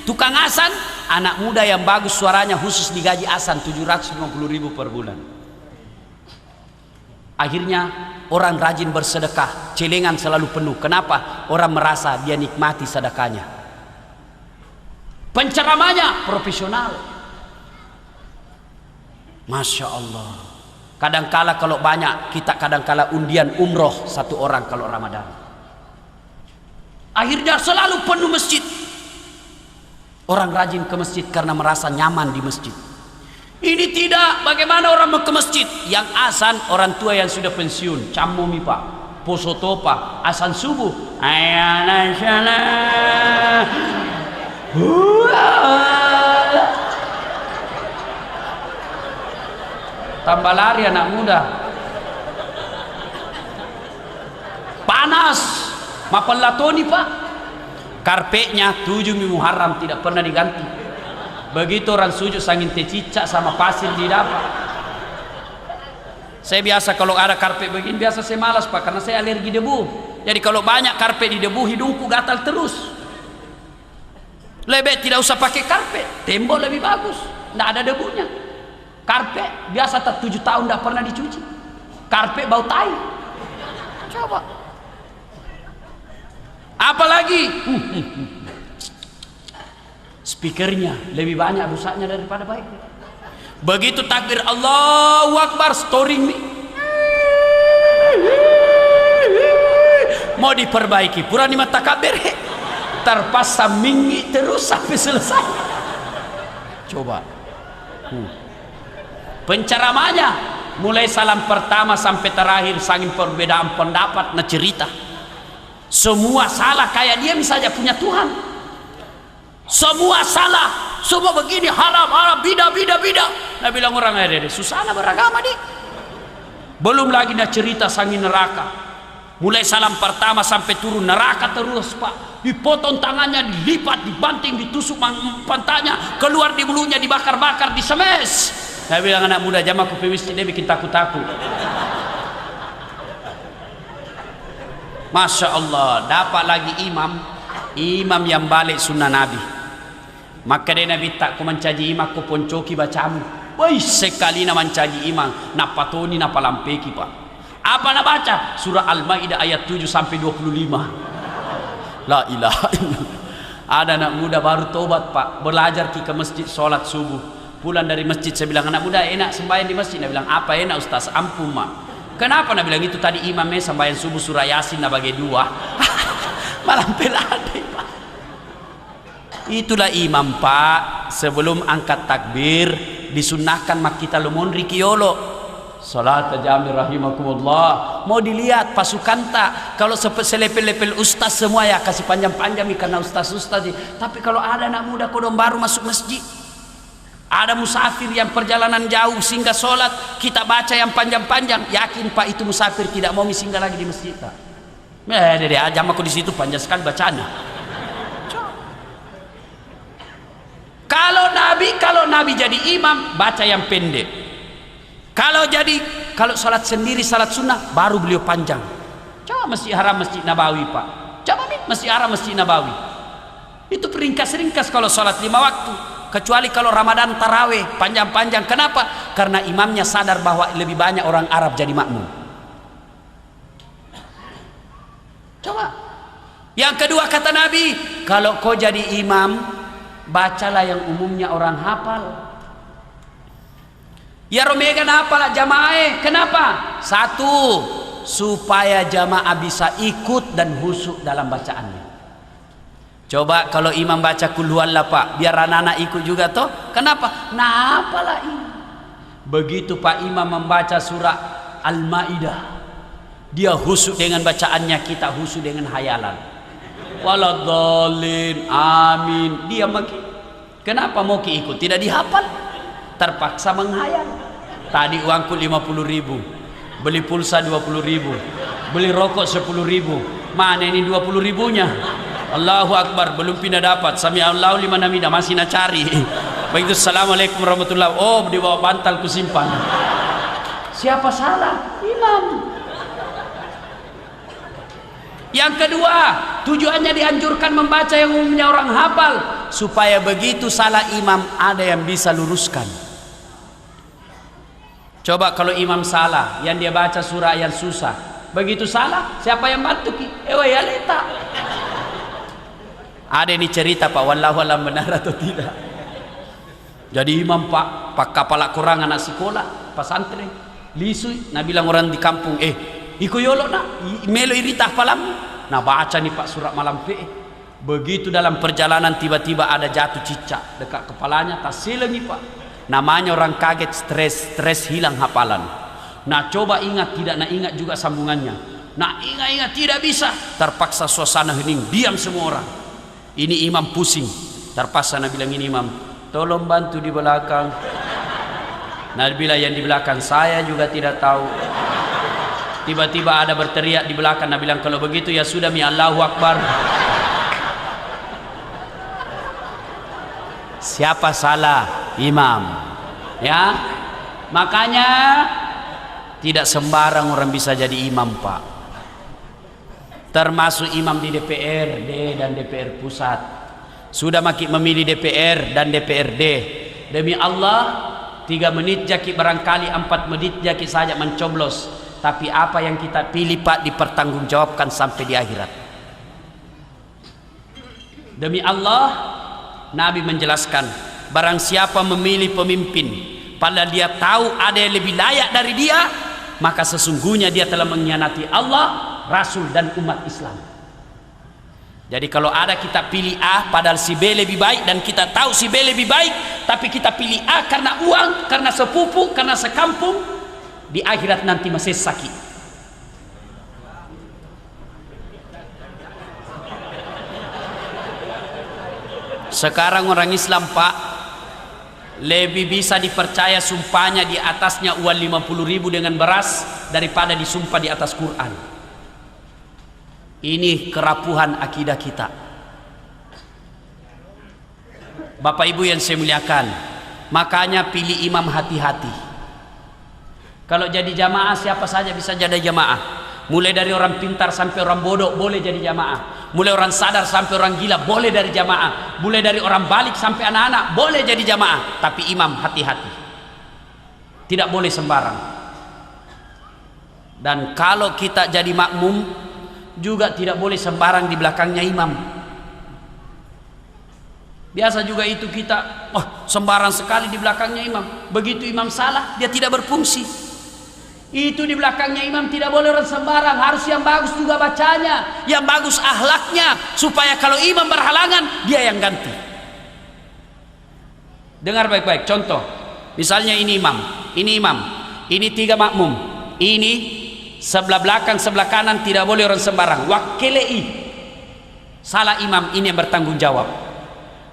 tukang azan, anak muda yang bagus suaranya, khusus digaji azan 750.000 per bulan. Akhirnya orang rajin bersedekah, celengan selalu penuh. Kenapa? Orang merasa dia nikmati sedekahnya. Penceramanya profesional. Masya Allah. Kadangkala kalau banyak, kita kadangkala undian umroh 1 orang kalau Ramadan. Akhirnya selalu penuh masjid. Orang rajin ke masjid karena merasa nyaman di masjid. Ini tidak. Bagaimana orang mau ke masjid? Yang azan orang tua yang sudah pensiun. Camumi, Pak, posoto, Pak, azan subuh. Ayana salah. Tambah lari anak muda. Panas. Mapelatoni, Pak. Karpetnya 7 Muharram tidak pernah diganti. Begitu orang sujud sangin tecicak sama pasir didapat. Saya biasa kalau ada karpet begini biasa saya malas, Pak, karena saya alergi debu. Jadi kalau banyak karpet di debu, hidungku gatal terus. Lebih tidak usah pakai karpet, tembok lebih bagus, tidak ada debunya. Karpet biasa 7 tahun tidak pernah dicuci. Karpet bau tai. Coba. Apalagi speakernya lebih banyak rusaknya daripada baik. Begitu takbir Allahu Akbar, storing nih mau diperbaiki, pura di mata kabir terpasang minggi terus sampai selesai. Coba. Penceramanya mulai salam pertama sampai terakhir, sangin perbedaan pendapat na cerita. Semua salah, kayak dia misalnya punya Tuhan. Semua salah, semua begini, haram, bidah. Nah bilang orang ada susah beragama nih. Belum lagi nak cerita sangin neraka. Mulai salam pertama sampai turun neraka terus, Pak. Dipotong tangannya, dilipat, dibanting, ditusuk pantatnya, keluar di mulutnya, dibakar-bakar, disemes. Nah bilang anak muda jamaah kopi whisky dia bikin takut-takut. Masya Allah, dapat lagi imam yang balik sunnah Nabi. Maka dia Nabi tak ku mencaji imam ku poncoki bacamu. Woi sekali na mencaji imam, na patoni na palampeki, Pak. Apa na baca? Surah Al-Maidah ayat 7 sampai 25. La ilaha illallah. Ada anak muda baru tobat, Pak, belajar ke masjid sholat subuh. Pulang dari masjid saya bilang, anak muda enak sembahyang di masjid. Dia bilang, apa enak Ustaz? Ampun, Mak. Kenapa? Nak bilang itu tadi imamnya sembahyang subuh surah Yasin nak bagi 2. Malam pelade, Pak. Itulah imam, Pak. Sebelum angkat takbir disunahkan mak kita lumon rikiolo. Salat jami rahimakumullah. Mau dilihat pasukan tak? Kalau selepel-lepel ustaz semua ya kasih panjang-panjang karena ustaz-ustaz. Tapi kalau ada anak muda kodong baru masuk masjid, ada musafir yang perjalanan jauh sehingga sholat kita baca yang panjang-panjang, yakin Pak itu musafir tidak mau singgah lagi di masjid. Dede ajam aku di situ panjang sekali bacanya. Kalau Nabi jadi imam baca yang pendek. Kalau sholat sendiri salat sunnah baru beliau panjang. Coba Masjid Haram Masjid Nabawi, Pak. Coba Masjid Haram Masjid Nabawi. Itu peringkas-ringkas kalau sholat 5 waktu. Kecuali kalau Ramadan taraweh panjang-panjang. Kenapa? Karena imamnya sadar bahwa lebih banyak orang Arab jadi makmum. Coba. Yang kedua kata Nabi, kalau kau jadi imam, bacalah yang umumnya orang hafal. Ya Romega kenapa lah jamaah? Kenapa? Satu, supaya jamaah bisa ikut dan khusyuk dalam bacaannya. Coba kalau imam baca kul huwallah Pak, biar anak-anak ikut juga toh. Kenapa? Nah apalah ini. Begitu Pak Imam membaca surah Al-Maidah, dia khusyuk dengan bacaannya, kita khusyuk dengan hayalan. Waladhdallin, amin. Dia makin. Kenapa mau ikut? Tidak dihafal. Terpaksa menghayal. Tadi uangku 50.000, beli pulsa 20.000, beli rokok 10.000. Mana ini 20.000-nya? Allahu Akbar, belum pindah dapat. Sami Allahu liman hamidah, masih nak cari. Begitu assalamualaikum warahmatullahi. Oh, di bawah bantal ku simpan. Siapa salah? Imam. Yang kedua, tujuannya dianjurkan membaca yang umumnya orang hafal, supaya begitu salah imam ada yang bisa luruskan. Coba kalau imam salah, yang dia baca surah yang susah, begitu salah, siapa yang bantu? Ya letak. Ada ini cerita Pak, wallahu alam benar atau tidak. Jadi imam Pak kepala kurang anak sekolah, pesantren, lisui, nah bilang orang di kampung, iko yolo nak, melo irita palam. Nah baca nih Pak surat malam begitu dalam perjalanan tiba-tiba ada jatuh cicak dekat kepalanya, tak silengi Pak. Namanya orang kaget, stres hilang hafalan. Nah coba ingat, tidak nak ingat juga sambungannya. Nah ingat tidak bisa, terpaksa suasana hening, diam semua orang. Ini imam pusing, terpaksa nak bilang ini imam, tolong bantu di belakang. Nah bila yang di belakang saya juga tidak tahu. Tiba-tiba ada berteriak di belakang, nah bilang kalau begitu ya sudah mi Allahu Akbar. Siapa salah? Imam. Ya, makanya tidak sembarang orang bisa jadi imam Pak. Termasuk imam di DPRD dan DPR pusat. Sudah makin memilih DPR dan DPRD. Demi Allah, 3 menit jaki barangkali 4 menit jaki saja mencoblos. Tapi apa yang kita pilih Pak dipertanggungjawabkan sampai di akhirat. Demi Allah, Nabi menjelaskan, barang siapa memilih pemimpin padahal dia tahu ada yang lebih layak dari dia, maka sesungguhnya dia telah mengkhianati Allah, Rasul dan umat Islam. Jadi kalau ada kita pilih A padahal si B lebih baik dan kita tahu si B lebih baik, tapi kita pilih A karena uang, karena sepupu, karena sekampung, di akhirat nanti masih sakit. Sekarang orang Islam Pak lebih bisa dipercaya sumpahnya di atasnya uang 50.000 dengan beras daripada disumpah di atas Quran. Ini kerapuhan akidah kita. Bapak Ibu yang saya muliakan, makanya pilih imam hati-hati. Kalau jadi jamaah siapa saja bisa jadi jamaah. Mulai dari orang pintar sampai orang bodoh boleh jadi jamaah. Mulai orang sadar sampai orang gila boleh dari jamaah. Mulai dari orang balik sampai anak-anak boleh jadi jamaah. Tapi imam hati-hati, tidak boleh sembarang. Dan kalau kita jadi makmum juga tidak boleh sembarang di belakangnya imam. Biasa juga itu kita sembarang sekali di belakangnya imam. Begitu imam salah dia tidak berfungsi. Itu di belakangnya imam tidak boleh orang sembarang, harus yang bagus juga bacanya, yang bagus akhlaknya, supaya kalau imam berhalangan dia yang ganti. Dengar baik-baik, contoh misalnya ini imam, ini 3 makmum, ini sebelah belakang sebelah kanan tidak boleh orang sembarang, wakilei salah imam ini yang bertanggung jawab.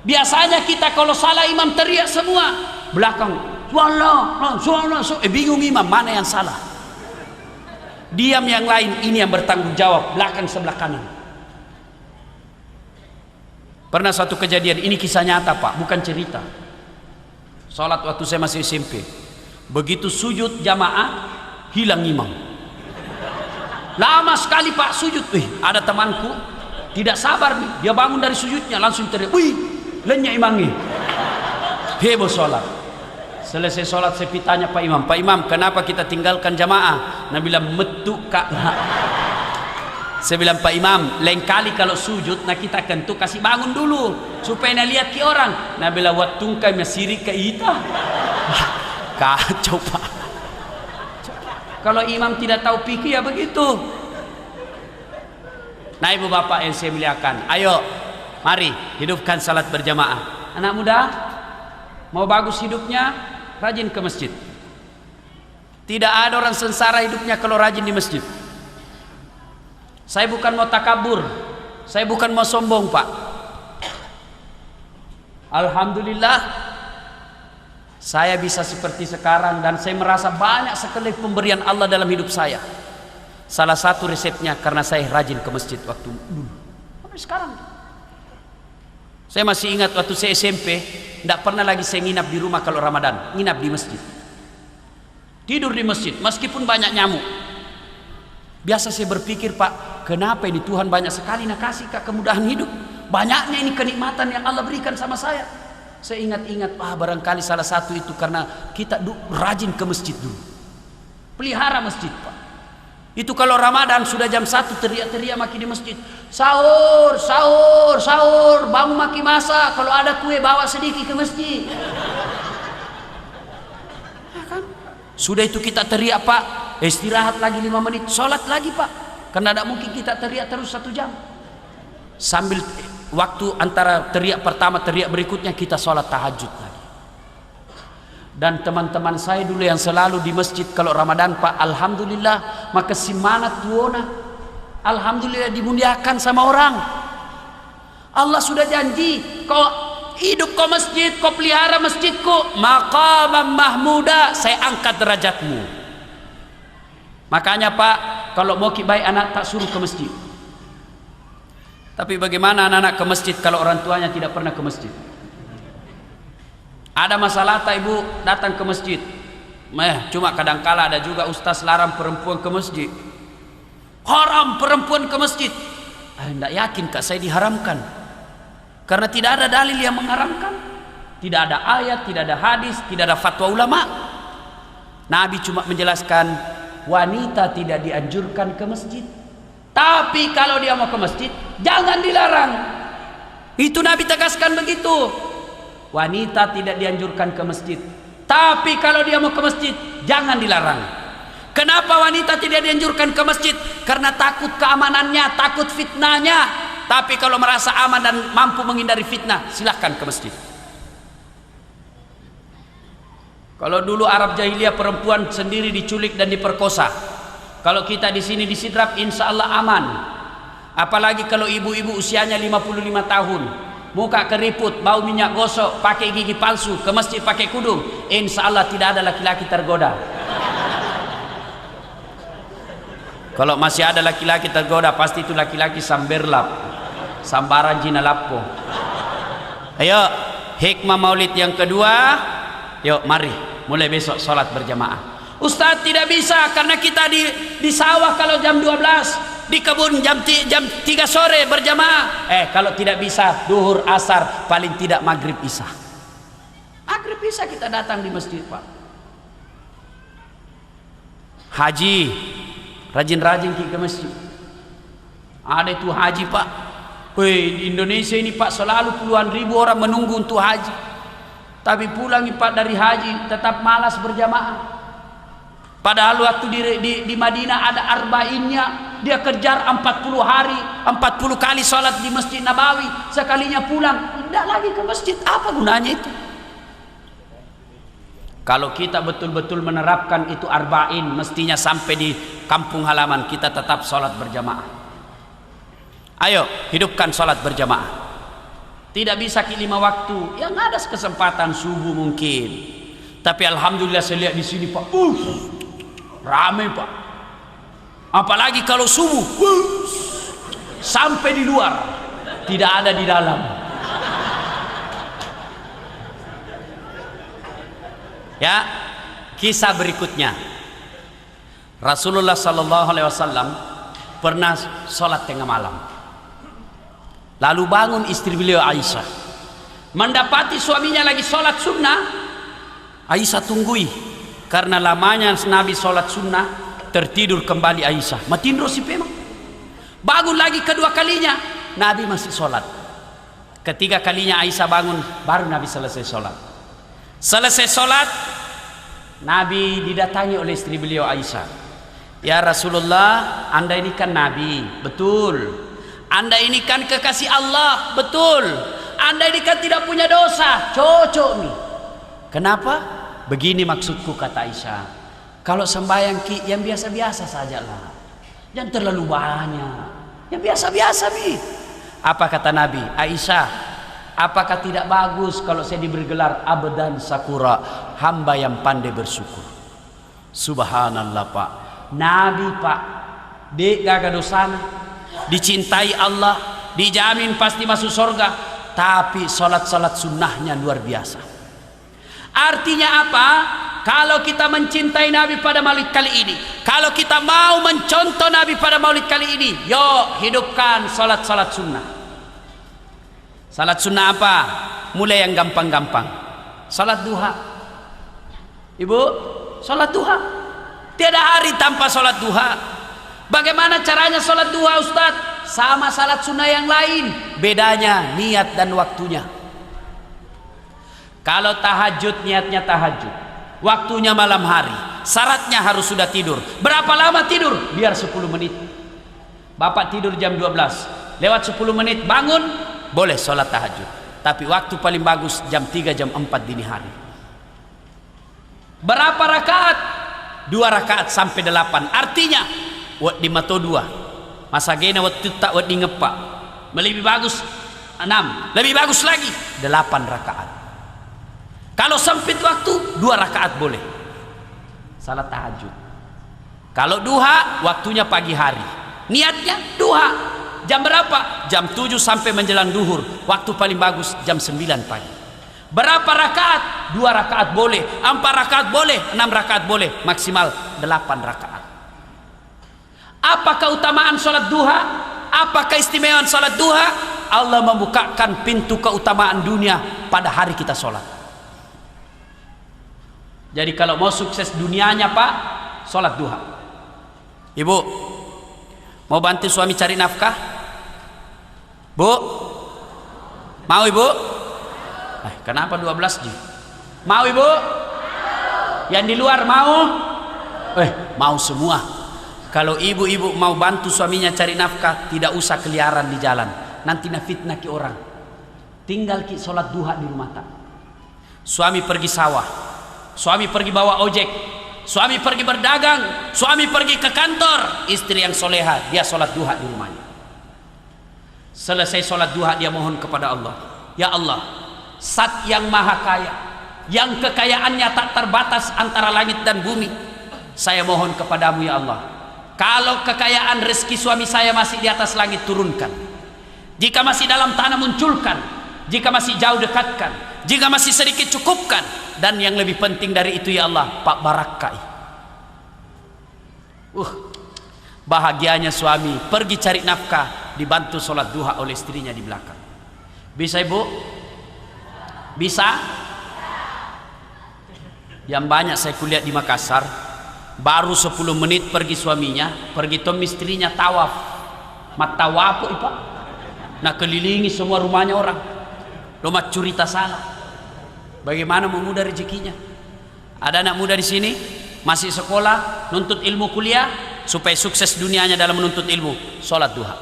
Biasanya kita kalau salah imam teriak semua, belakang bingung imam mana yang salah. Diam yang lain, ini yang bertanggung jawab, belakang sebelah kanan. Pernah satu kejadian, ini kisah nyata Pak, bukan cerita. Salat waktu saya masih SMP. Begitu sujud jamaah, hilang imam. Lama sekali Pak sujud. Ada temanku tidak sabar nih, dia bangun dari sujudnya langsung teriak, wih lenyap imamnya. Heboh sholat. Selesai sholat saya tanya Pak Imam, kenapa kita tinggalkan jamaah? Nah bilang metu kak. Saya bilang Pak Imam, lain kali kalau sujud nah kita kentu kasih bangun dulu supaya nah lihat ke orang. Nah bilang watungkai masiri ke ita. kacau Pak. Kalau imam tidak tahu fikih ya begitu. Nah ibu bapak yang saya muliakan, ayo mari hidupkan salat berjamaah. Anak muda mau bagus hidupnya, rajin ke masjid. Tidak ada orang sengsara hidupnya kalau rajin di masjid. Saya bukan mau takabur, saya bukan mau sombong Pak. Alhamdulillah saya bisa seperti sekarang, dan saya merasa banyak sekali pemberian Allah dalam hidup saya. Salah satu resepnya karena saya rajin ke masjid waktu dulu. Sampai sekarang. Saya masih ingat waktu saya SMP, tidak pernah lagi saya nginap di rumah kalau Ramadan, nginap di masjid. Tidur di masjid meskipun banyak nyamuk. Biasa saya berpikir, Pak, kenapa ini Tuhan banyak sekali nak kasih kemudahan hidup? Banyaknya ini kenikmatan yang Allah berikan sama saya. Saya ingat-ingat, barangkali salah satu itu karena kita rajin ke masjid dulu. Pelihara masjid Pak. Itu kalau Ramadan sudah jam 1 teriak-teriak maki di masjid. Sahur, sahur, sahur, bangun maki masak. Kalau ada kue bawa sedikit ke masjid. Ya kan? Sudah itu kita teriak Pak, istirahat lagi 5 menit, sholat lagi Pak. Karena tidak mungkin kita teriak terus 1 jam. Sambil waktu antara teriak pertama teriak berikutnya kita sholat tahajud lagi. Dan teman-teman saya dulu yang selalu di masjid kalau Ramadan Pak, alhamdulillah maka semangat tuona, alhamdulillah dimuliakan sama orang. Allah sudah janji, kau hidup kau masjid, kau pelihara masjidku, maqamam mahmuda, saya angkat derajatmu. Makanya Pak, kalau mau baik anak tak suruh ke masjid. Tapi bagaimana anak-anak ke masjid kalau orang tuanya tidak pernah ke masjid? Ada masalah tak ibu datang ke masjid? Cuma kadangkala ada juga ustaz larang perempuan ke masjid. Haram perempuan ke masjid. Tidak yakin kak saya diharamkan. Karena tidak ada dalil yang mengharamkan. Tidak ada ayat, tidak ada hadis, tidak ada fatwa ulama. Nabi cuma menjelaskan wanita tidak dianjurkan ke masjid. Tapi kalau dia mau ke masjid, jangan dilarang. Itu Nabi tegaskan begitu. Wanita tidak dianjurkan ke masjid, tapi kalau dia mau ke masjid, jangan dilarang. Kenapa wanita tidak dianjurkan ke masjid? Karena takut keamanannya, takut fitnahnya. Tapi kalau merasa aman dan mampu menghindari fitnah, silahkan ke masjid. Kalau dulu Arab jahiliyah perempuan sendiri diculik dan diperkosa. Kalau kita di sini disidrap, insya Allah aman. Apalagi kalau ibu-ibu usianya 55 tahun, muka keriput, bau minyak gosok, pakai gigi palsu, ke masjid pakai kudung, insya Allah tidak ada laki-laki tergoda. Kalau masih ada laki-laki tergoda, pasti itu laki-laki samberlap, sambaran jina lappo. Ayo, hikmah maulid yang kedua. Yuk mari, mulai besok sholat berjamaah. Ustaz tidak bisa karena kita di sawah kalau jam 12, di kebun jam 3 sore berjamaah. Kalau tidak bisa duhur asar, paling tidak maghrib isya. Maghrib isya kita datang di masjid Pak. Haji, rajin-rajin ke masjid. Ada itu haji Pak. Di Indonesia ini Pak selalu puluhan ribu orang menunggu untuk haji. Tapi pulang Pak dari haji tetap malas berjamaah. Padahal waktu di Madinah ada arba'innya, dia kejar 40 hari, 40 kali sholat di Masjid Nabawi, sekalinya pulang tidak lagi ke masjid. Apa gunanya itu? Kalau kita betul-betul menerapkan itu arba'in, mestinya sampai di kampung halaman kita tetap sholat berjamaah. Ayo hidupkan sholat berjamaah. Tidak bisa 5 waktu, yang ada kesempatan subuh mungkin. Tapi alhamdulillah saya lihat di sini Pak, ramai Pak. Apalagi kalau subuh, sampai di luar, tidak ada di dalam. Ya, kisah berikutnya. Rasulullah sallallahu alaihi wasallam pernah sholat tengah malam. Lalu bangun istri beliau Aisyah, mendapati suaminya lagi sholat sunnah. Aisyah tunggui, karena lamanya Nabi sholat sunnah, tertidur kembali Aisyah. Matin rosi memang. Bangun lagi kedua kalinya, Nabi masih sholat. Ketiga kalinya Aisyah bangun, baru Nabi selesai sholat. Selesai sholat, Nabi didatangi oleh istri beliau Aisyah. Ya Rasulullah, Anda ini kan Nabi, betul. Anda ini kan kekasih Allah, betul. Anda ini kan tidak punya dosa, cocok nih. Kenapa? Begini maksudku, kata Aisyah. Kalau sembahyang ki yang biasa-biasa sajalah, jangan terlalu banyak, yang biasa-biasa nih. Apa kata Nabi? Aisyah, apakah tidak bagus kalau saya diberi gelar abdan sakura, hamba yang pandai bersyukur? Subhanallah Pak. Nabi Pak, dek gak dosana, dicintai Allah, dijamin pasti masuk surga, tapi salat-salat sunnahnya luar biasa. Artinya apa? Kalau kita mencintai Nabi pada maulid kali ini, kalau kita mau mencontoh Nabi pada maulid kali ini, yuk hidupkan salat-salat sunnah. Salat sunnah apa? Mulai yang gampang-gampang. Salat duha. Ibu, salat duha. Tiada hari tanpa salat duha. Bagaimana caranya salat duha, Ustaz? Sama salat sunnah yang lain, bedanya niat dan waktunya. Kalau tahajud, niatnya tahajud, waktunya malam hari, syaratnya harus sudah tidur. Berapa lama tidur? Biar 10 menit. Bapak tidur jam 12, lewat 10 menit bangun, boleh sholat tahajud. Tapi waktu paling bagus jam 3, jam 4 dini hari. Berapa rakaat? 2 rakaat sampai 8. Artinya wad di mato 2, masa gena waktu tak wad di ngepak. Lebih bagus 6, lebih bagus lagi 8 rakaat. Kalau sempit waktu 2 rakaat boleh salat tahajud. Kalau duha waktunya pagi hari, niatnya duha. Jam berapa? Jam 7 sampai menjelang duhur. Waktu paling bagus jam 9 pagi. Berapa rakaat? 2 rakaat boleh, 4 rakaat boleh, 6 rakaat boleh, maksimal 8 rakaat. Apa keutamaan salat duha? Apa keistimewaan salat duha? Allah membukakan pintu keutamaan dunia pada hari kita salat. Jadi kalau mau sukses dunianya Pak, sholat duha. Ibu, mau bantu suami cari nafkah? Bu, mau ibu? Kenapa 12 Ji? Mau ibu? Yang di luar mau? Mau semua. Kalau ibu-ibu mau bantu suaminya cari nafkah, tidak usah keliaran di jalan. Nanti fitnah ki orang. Tinggal ki sholat duha di rumah tak. Suami pergi sawah, suami pergi bawa ojek, suami pergi berdagang, suami pergi ke kantor, istri yang soleha dia sholat duha di rumahnya. Selesai sholat duha dia mohon kepada Allah, ya Allah, Zat yang maha kaya, yang kekayaannya tak terbatas antara langit dan bumi, saya mohon kepadamu ya Allah, kalau kekayaan rezeki suami saya masih di atas langit turunkan, jika masih dalam tanah munculkan, jika masih jauh dekatkan, jika masih sedikit cukupkan, dan yang lebih penting dari itu ya Allah, Pak Barakai. Bahagianya suami pergi cari nafkah, dibantu sholat duha oleh istrinya di belakang. Bisa ibu? Bisa? Yang banyak saya kulihat di Makassar, baru 10 menit pergi suaminya, pergi tom istrinya tawaf. Matawapu ipak, nak kelilingi semua rumahnya orang, rumah curita salah. Bagaimana memudah rezekinya? Ada anak muda di sini masih sekolah, nuntut ilmu kuliah, supaya sukses dunianya dalam menuntut ilmu, sholat duha.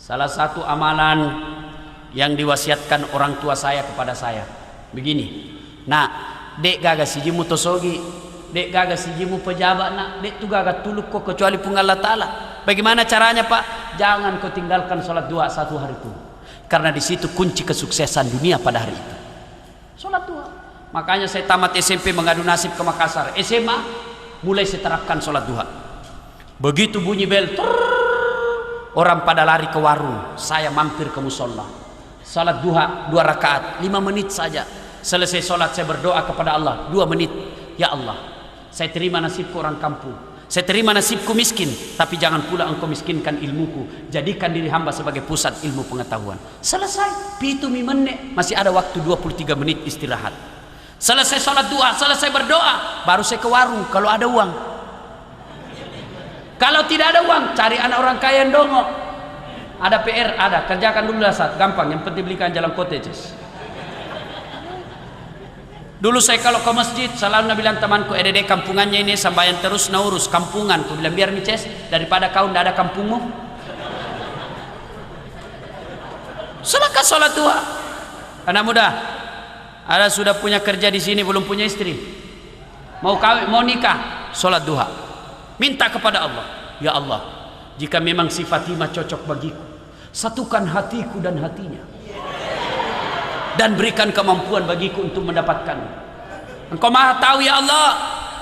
Salah satu amalan yang diwasiatkan orang tua saya kepada saya begini, nak, dek gaga sijimu tosogi, dek gaga sijimu pejabat, nak, dek tu gaga tuluk kok kecuali pun Allah Ta'ala. Bagaimana caranya Pak? Jangan kau tinggalkan sholat duha 1 hari itu, karena di situ kunci kesuksesan dunia pada hari itu, sholat duha. Makanya saya tamat SMP mengadu nasib ke Makassar, SMA mulai saya terapkan sholat duha. Begitu bunyi bel, orang pada lari ke warung, saya mampir ke musola, sholat duha 2 rakaat 5 menit saja. Selesai sholat saya berdoa kepada Allah 2 menit, ya Allah, saya terima nasibku orang kampung, saya terima nasibku miskin, tapi jangan pula engkau miskinkan ilmuku, jadikan diri hamba sebagai pusat ilmu pengetahuan. Selesai pitu menit, masih ada waktu 23 menit istirahat. Selesai sholat duha, selesai berdoa, baru saya ke warung kalau ada uang. Kalau tidak ada uang, cari anak orang kaya yang dongok. Ada PR, ada, kerjakan dulu lah saat, gampang, yang penting belikan jalan cottages. Dulu saya kalau ke masjid selalu bilang temanku, "Dede kampungannya ini sambayan terus naurus kampungan." Ku bilang, "Biar mices daripada kau ndak ada kampungmu." Silakan sholat duha. Anak muda, ada sudah punya kerja di sini belum punya istri, mau kawin mau nikah, sholat duha. Minta kepada Allah, "Ya Allah, jika memang si Fatimah cocok bagiku, satukan hatiku dan hatinya, dan berikan kemampuan bagiku untuk mendapatkannya. Engkau maha tahu ya Allah,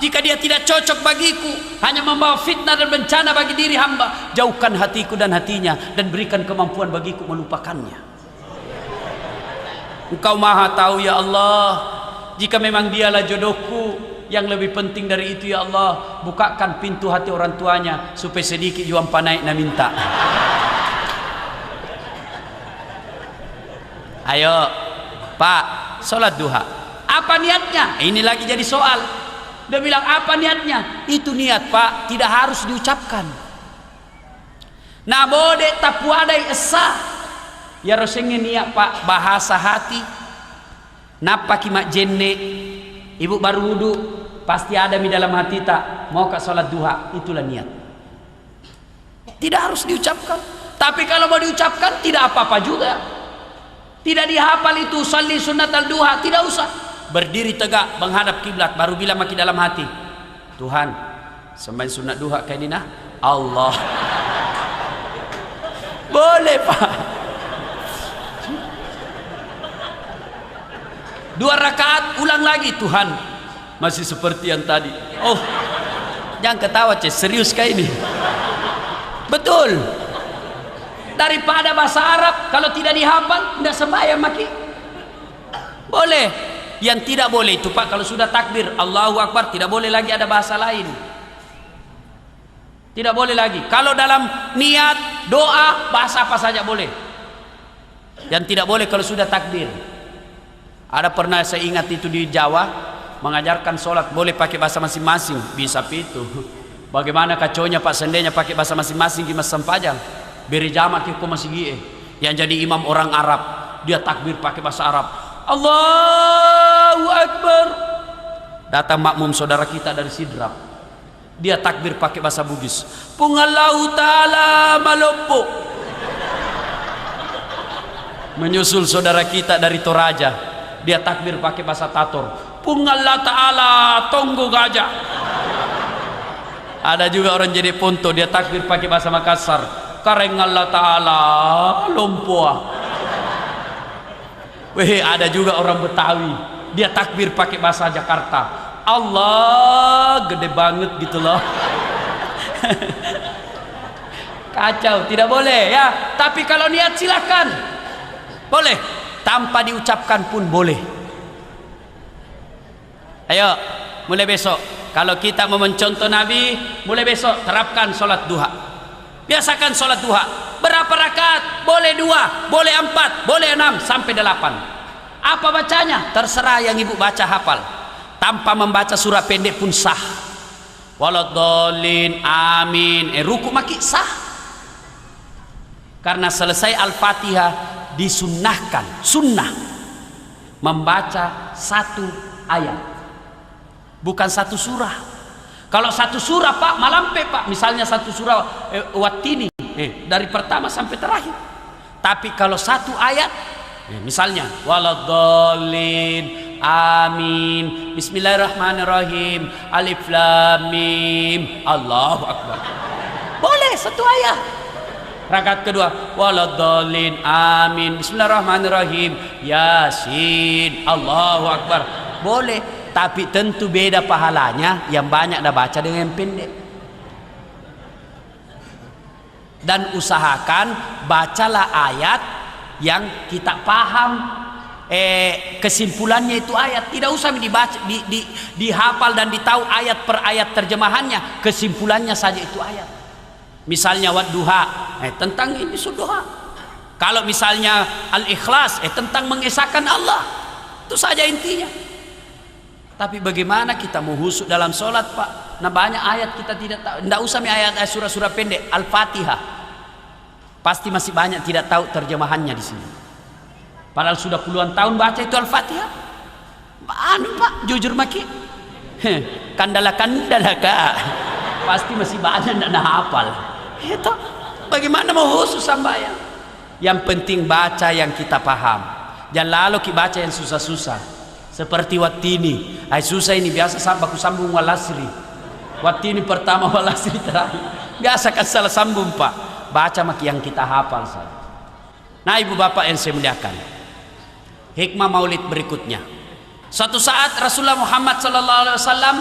jika dia tidak cocok bagiku, hanya membawa fitnah dan bencana bagi diri hamba, jauhkan hatiku dan hatinya, dan berikan kemampuan bagiku melupakannya. Engkau maha tahu ya Allah, jika memang dialah jodohku, yang lebih penting dari itu ya Allah, bukakan pintu hati orang tuanya, supaya sedikit juang panai na minta." Ayo Pak, sholat duha. Apa niatnya? Ini lagi jadi soal. Dia bilang, apa niatnya? Itu niat Pak, tidak harus diucapkan. Nah bode tapuadai esa. Ya rosengnya niat Pak, bahasa hati. Napa kimak jenne, ibu baru wudu, pasti ada di dalam hati tak mau ke sholat duha, itulah niat. Tidak harus diucapkan. Tapi kalau mau diucapkan tidak apa-apa juga. Tidak dihafal itu salli sunat al-duha, tidak usah. Berdiri tegak menghadap kiblat, baru bilang maki dalam hati, "Tuhan, sembahyang sunat duha kayak ini nah, Allah." Boleh Pak. 2 rakaat ulang lagi, "Tuhan, masih seperti yang tadi." Oh, jangan ketawa serius kayak ini. Betul. Daripada bahasa Arab kalau tidak dihafal tidak sembahyang maki. Boleh. Yang tidak boleh itu Pak, kalau sudah takbir Allahu Akbar tidak boleh lagi ada bahasa lain. Tidak boleh lagi. Kalau dalam niat doa bahasa apa saja boleh. Yang tidak boleh kalau sudah takbir. Ada pernah saya ingat itu di Jawa mengajarkan sholat boleh pakai bahasa masing-masing, bisa itu. Bagaimana kacaunya Pak seandainya pakai bahasa masing-masing di Mas Sampajang. Beri jamak itu masih gie. Yang jadi imam orang Arab, dia takbir pakai bahasa Arab. Allahu Akbar. Datang makmum saudara kita dari Sidrap, dia takbir pakai bahasa Bugis. Pungallahu ta'ala maloppo. Menyusul saudara kita dari Toraja, dia takbir pakai bahasa Tator. Pungallah ta'ala tonggo gajah. Ada juga orang jadi Ponto, dia takbir pakai bahasa Makassar. Kareng Allah Ta'ala Lompoa. Weh, ada juga orang Betawi, dia takbir pakai bahasa Jakarta. Allah gede banget gitu loh. Kacau, tidak boleh ya. Tapi kalau niat silakan, boleh. Tanpa diucapkan pun boleh. Ayo, mulai besok kalau kita mau mencontoh Nabi, mulai besok terapkan sholat duha. Biasakan sholat duha. Berapa rakaat? Boleh 2, boleh 4, boleh 6 sampai 8. Apa bacanya? Terserah yang ibu baca hafal. Tanpa membaca surah pendek pun sah. Waladhdallin, amin. Ruku maki sah. Karena selesai Al-Fatihah disunnahkan, sunnah membaca 1 ayat, bukan 1 surah. Kalau 1 surah Pak malampe Pak, misalnya 1 surah Wattini dari pertama sampai terakhir. Tapi kalau 1 ayat, misalnya waladhdallin, amin, bismillahirrahmanirrahim, alif lam mim, Allahu Akbar, boleh 1 ayat. Rakaat kedua waladhdallin, amin, bismillahirrahmanirrahim, yasin, Allahu Akbar, boleh. Tapi tentu beda pahalanya yang banyak dah baca dengan yang pendek. Dan usahakan bacalah ayat yang kita paham kesimpulannya itu ayat. Tidak usah dibaca, dihafal dan ditahu ayat per ayat terjemahannya, kesimpulannya saja itu ayat. Misalnya wadduha, tentang ini sudah. Kalau misalnya al-ikhlas, tentang mengesahkan Allah, itu saja intinya. Tapi bagaimana kita mau husuk dalam sholat Pak? Nah banyak ayat kita tidak tahu. Tidak usah ayat surah-surah pendek, Al-Fatihah. Pasti masih banyak tidak tahu terjemahannya di sini. Padahal sudah puluhan tahun baca itu Al-Fatihah. Anu Pak, jujur maki. Kandala kak. Pasti masih banyak tidak hafal. Itu bagaimana mau khusus sembahyang? Yang penting baca yang kita paham. Jangan lalu kita baca yang susah-susah. Seperti watini. Ay susah ini biasa aku sambung walasri. Watini pertama walasri terakhir. Biasa kan salah sambung Pak. Baca maki yang kita hafal saja. Nah ibu bapak yang saya muliakan. Hikmah maulid berikutnya. Suatu saat Rasulullah Muhammad SAW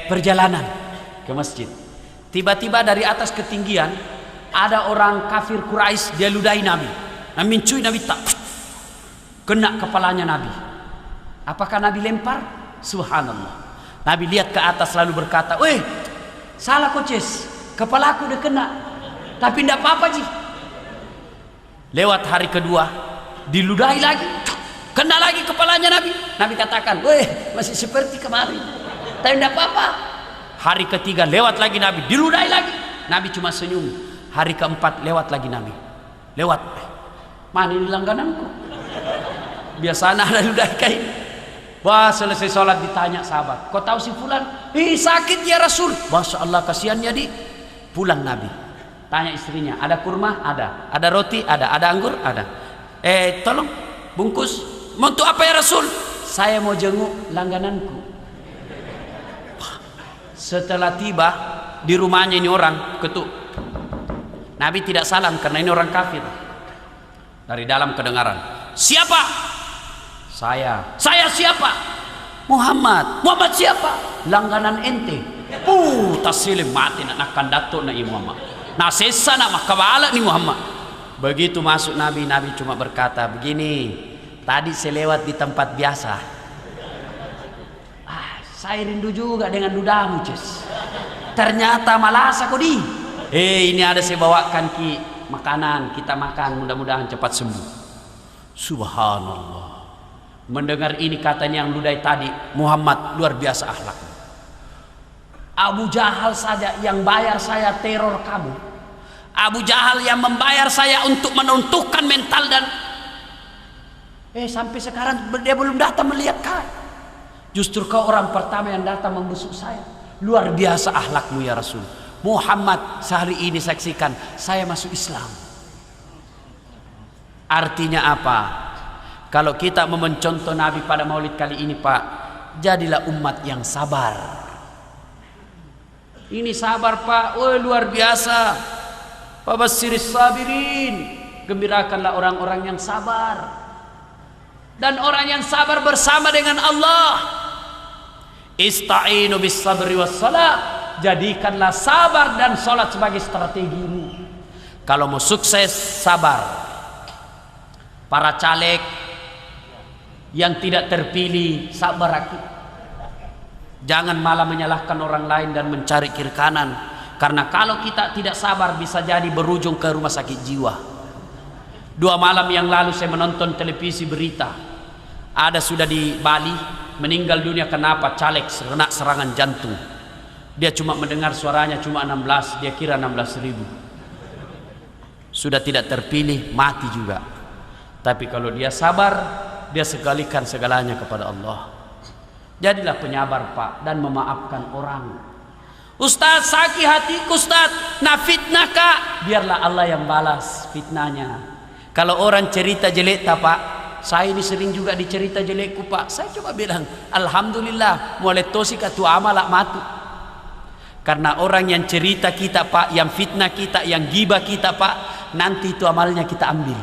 perjalanan ke masjid. Tiba-tiba dari atas ketinggian ada orang kafir Quraisy, dia ludahi Nabi. Mencui Nabi tak kena kepalanya Nabi. Apakah Nabi lempar? Subhanallah. Nabi lihat ke atas lalu berkata, "Weh, salah koces, kepalaku udah kena. Tapi tidak apa-apa Ji." Lewat hari kedua, diludahi lagi, kena lagi kepalanya Nabi. Nabi katakan, "Weh, masih seperti kemarin. Tapi tidak apa-apa." Hari ketiga lewat lagi Nabi, diludahi lagi. Nabi cuma senyum. Hari keempat lewat lagi Nabi. Lewat. Mana ini langgananku? Biasanya ada ludahi kain. Wah, selesai sholat ditanya sahabat, "Kau tahu si fulan?" "Ih, sakit ya Rasul." Masya Allah, kasihannya di. Pulang Nabi. Tanya istrinya, "Ada kurma?" "Ada." "Ada roti?" "Ada." "Ada anggur?" "Ada." Tolong bungkus." "Mau untuk apa ya Rasul?" "Saya mau jenguk langgananku." Setelah tiba di rumahnya ini orang ketuk. Nabi tidak salam karena ini orang kafir. Dari dalam kedengaran, "Siapa?" "Saya." "Saya siapa?" "Muhammad." "Muhammad siapa?" "Langganan ente." Taslim mati nak kandato na Muhammad. Nah sesa nak makabala ni Muhammad. Begitu masuk Nabi, Nabi cuma berkata begini, "Tadi saya lewat di tempat biasa. Saya rindu juga dengan ludamu, Ces. Ternyata malas aku di. Ini ada saya bawakan ki makanan, kita makan, mudah-mudahan cepat sembuh." Subhanallah. Mendengar ini katanya yang ludahi tadi, "Muhammad luar biasa akhlaknya. Abu Jahal saja yang bayar saya teror kamu. Abu Jahal yang membayar saya untuk menuntukkan mental dan sampai sekarang dia belum datang melihat kau. Justru kau orang pertama yang datang membusuk saya. Luar biasa akhlakmu ya Rasul. Muhammad sehari ini saksikan saya masuk Islam." Artinya apa? Kalau kita mau mencontoh Nabi pada maulid kali ini Pak, jadilah umat yang sabar. Ini sabar Pak, luar biasa. Fabasyiris sabirin, gembirakanlah orang-orang yang sabar. Dan orang yang sabar bersama dengan Allah. Ista'inu bis sabri was salat. Jadikanlah sabar dan salat sebagai strategimu. Kalau mau sukses, sabar. Para caleg yang tidak terpilih, sabar aku. Jangan malah menyalahkan orang lain dan mencari kiri kanan. Karena kalau kita tidak sabar bisa jadi berujung ke rumah sakit jiwa. 2 malam yang lalu saya menonton televisi berita. Ada sudah di Bali meninggal dunia kenapa? Caleg kena serangan jantung. Dia cuma mendengar suaranya cuma 16, dia kira 16.000. Sudah tidak terpilih, mati juga. Tapi kalau dia sabar, dia sekalikan segalanya kepada Allah. Jadilah penyabar Pak dan memaafkan orang. "Ustaz, sakit hatiku Ustaz, nah fitnah Kak." Biarlah Allah yang balas fitnahnya. Kalau orang cerita jelek Pak, saya ini sering juga dicerita jelekku Pak. Saya coba bilang, alhamdulillah, mulai tosi katu amalak matu. Karena orang yang cerita kita Pak, yang fitnah kita, yang gibah kita Pak, nanti itu amalnya kita ambil.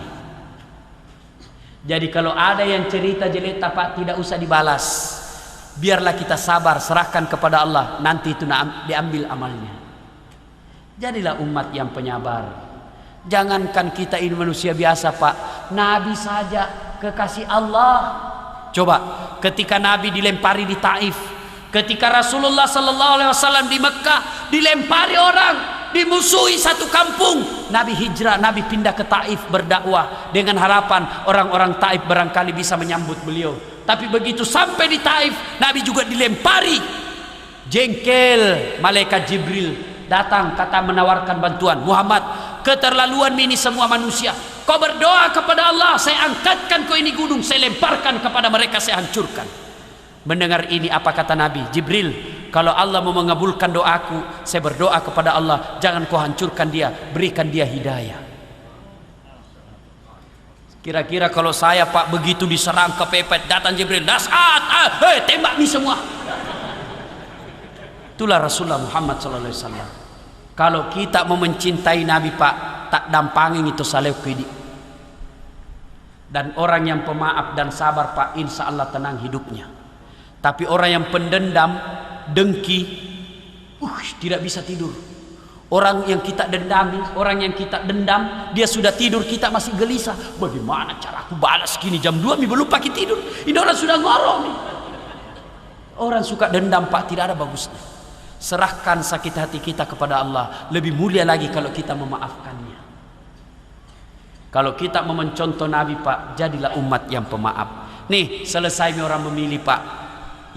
Jadi kalau ada yang cerita jelek Pak, tidak usah dibalas. Biarlah kita sabar, serahkan kepada Allah, nanti itu diambil amalnya. Jadilah umat yang penyabar. Jangankan kita ini manusia biasa Pak, Nabi saja kekasih Allah. Coba ketika Nabi dilempari di Taif, ketika Rasulullah SAW di Mekah dilempari orang, dimusuhi satu kampung, Nabi hijrah, Nabi pindah ke Taif berdakwah dengan harapan orang-orang Taif barangkali bisa menyambut beliau. Tapi begitu sampai di Taif, Nabi juga dilempari. Jengkel malaikat Jibril datang kata menawarkan bantuan. "Muhammad, keterlaluan ini semua manusia. Kau berdoa kepada Allah, saya angkatkan kau ini gunung, saya lemparkan kepada mereka, saya hancurkan. Mendengar ini apa kata Nabi? Jibril, kalau Allah mau mengabulkan doaku, saya berdoa kepada Allah, jangan kau hancurkan dia, berikan dia hidayah. Kira-kira kalau saya Pak begitu diserang kepepet, datang Jibril, dasat, tembak nih semua. Itulah Rasulullah Muhammad SAW. Kalau kita mau mencintai Nabi Pak, tak dampangin itu saleh kidi. Dan orang yang pemaaf dan sabar Pak, insya Allah tenang hidupnya. Tapi orang yang pendendam, dengki, tidak bisa tidur. Orang yang kita dendami, orang yang kita dendam, dia sudah tidur, kita masih gelisah. Bagaimana cara aku balas gini jam 2 belum pakai tidur? Ini orang sudah ngorong nih. Orang suka dendam Pak, tidak ada bagusnya. Serahkan sakit hati kita kepada Allah. Lebih mulia lagi kalau kita memaafkannya. Kalau kita mau mencontoh Nabi Pak, jadilah umat yang pemaaf. Nih selesai orang memilih Pak,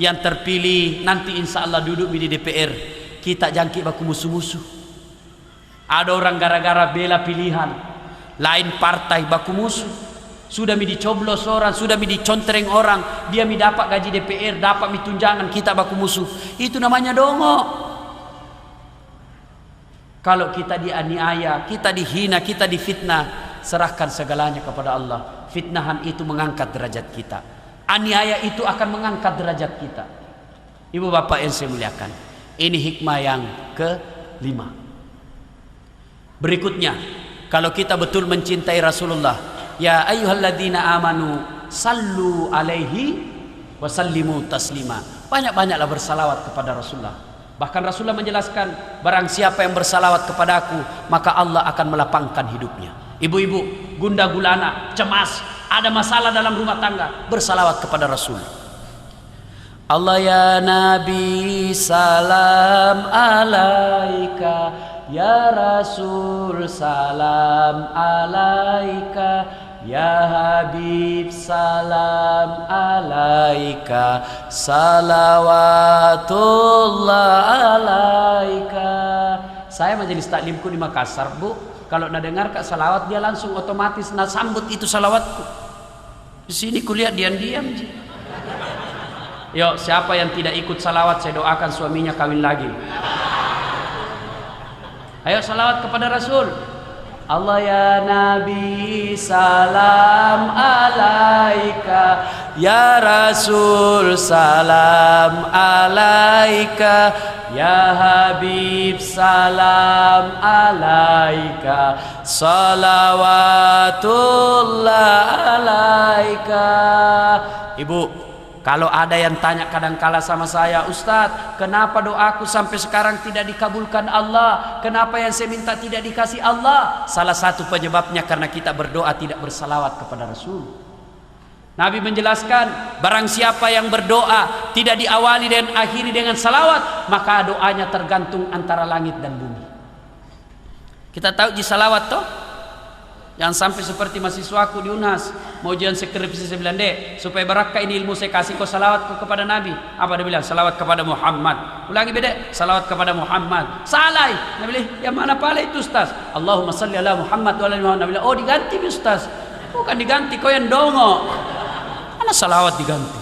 yang terpilih nanti insya Allah duduk di DPR, kita jangkit baku musuh-musuh. Ada orang gara-gara bela pilihan lain partai baku musuh. Sudah mi dicoblos orang, sudah mi dicontreng orang, dia mi dapat gaji DPR, dapat mi tunjangan, kita baku musuh. Itu namanya dongo. Kalau kita dianiaya, kita dihina, kita difitnah, serahkan segalanya kepada Allah. Fitnahan itu mengangkat derajat kita, aniaya itu akan mengangkat derajat kita. Ibu bapak yang saya muliakan, ini hikmah yang kelima. Berikutnya, kalau kita betul mencintai Rasulullah, ya ayyuhalladzina amanu sallu alaihi wa sallimu taslima. Banyak-banyaklah bersalawat kepada Rasulullah. Bahkan Rasulullah menjelaskan, barang siapa yang bersalawat kepadaku, maka Allah akan melapangkan hidupnya. Ibu-ibu gunda gulana, cemas, ada masalah dalam rumah tangga, bersalawat kepada Rasul. Allah ya Nabi salam alaika, ya Rasul salam alaika, ya Habib salam alaika, salawatullah alaika. Saya majelis taklimku di Makassar Bu, kalau nak dengar kak salawat dia langsung otomatis nak sambut itu salawatku. Di sini kulihat diam-diam. Yuk siapa yang tidak ikut salawat, saya doakan suaminya kawin lagi. Ayo salawat kepada Rasul. Allah ya Nabi salam alaika, ya Rasul salam alaika, ya Habib salam alaika, salawatullah alaika. Ibu, kalau ada yang tanya kadangkala sama saya, Ustadz, kenapa doaku sampai sekarang tidak dikabulkan Allah? Kenapa yang saya minta tidak dikasih Allah? Salah satu penyebabnya karena kita berdoa tidak bersalawat kepada Rasul. Nabi menjelaskan, barang siapa yang berdoa tidak diawali dan akhiri dengan salawat, maka doanya tergantung antara langit dan bumi. Kita tahu di salawat toh? Jangan sampai seperti mahasiswaku di UNAS mau ujian skripsi, saya bilang dek, supaya barakah ini ilmu saya kasih kau salawat kepada Nabi. Apa dia bilang? Salawat kepada Muhammad. Ulangi bedek, salawat kepada Muhammad. Salai. Nabi bilang, yang mana pala itu Ustaz? Allahumma salli ala Muhammad wa ala Muhammad. Nabi bilang, oh diganti Ustaz. Bukan diganti, kau yang dongo. Mana salawat diganti?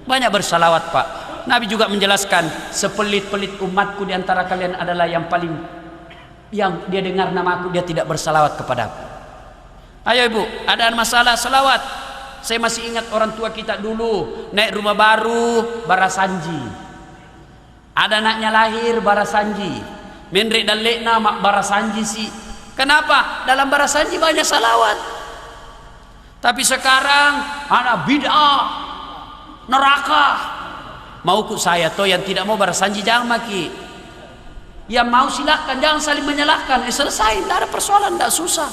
Banyak bersalawat Pak. Nabi juga menjelaskan, sepelit-pelit umatku di antara kalian adalah yang dia dengar namaku dia tidak bersalawat kepadaku. Ayo ibu, ada masalah salawat. Saya masih ingat orang tua kita dulu naik rumah baru barasanji. Ada anaknya lahir barasanji. Menrek dan lekna mak barasanji sih. Kenapa? Dalam barasanji banyak salawat. Tapi sekarang ada bid'ah, neraka. Mauku saya toh yang tidak mau barasanji jangan maki. Yang mau silakan, jangan saling menyalahkan. Selesai, tidak ada persoalan, tidak susah.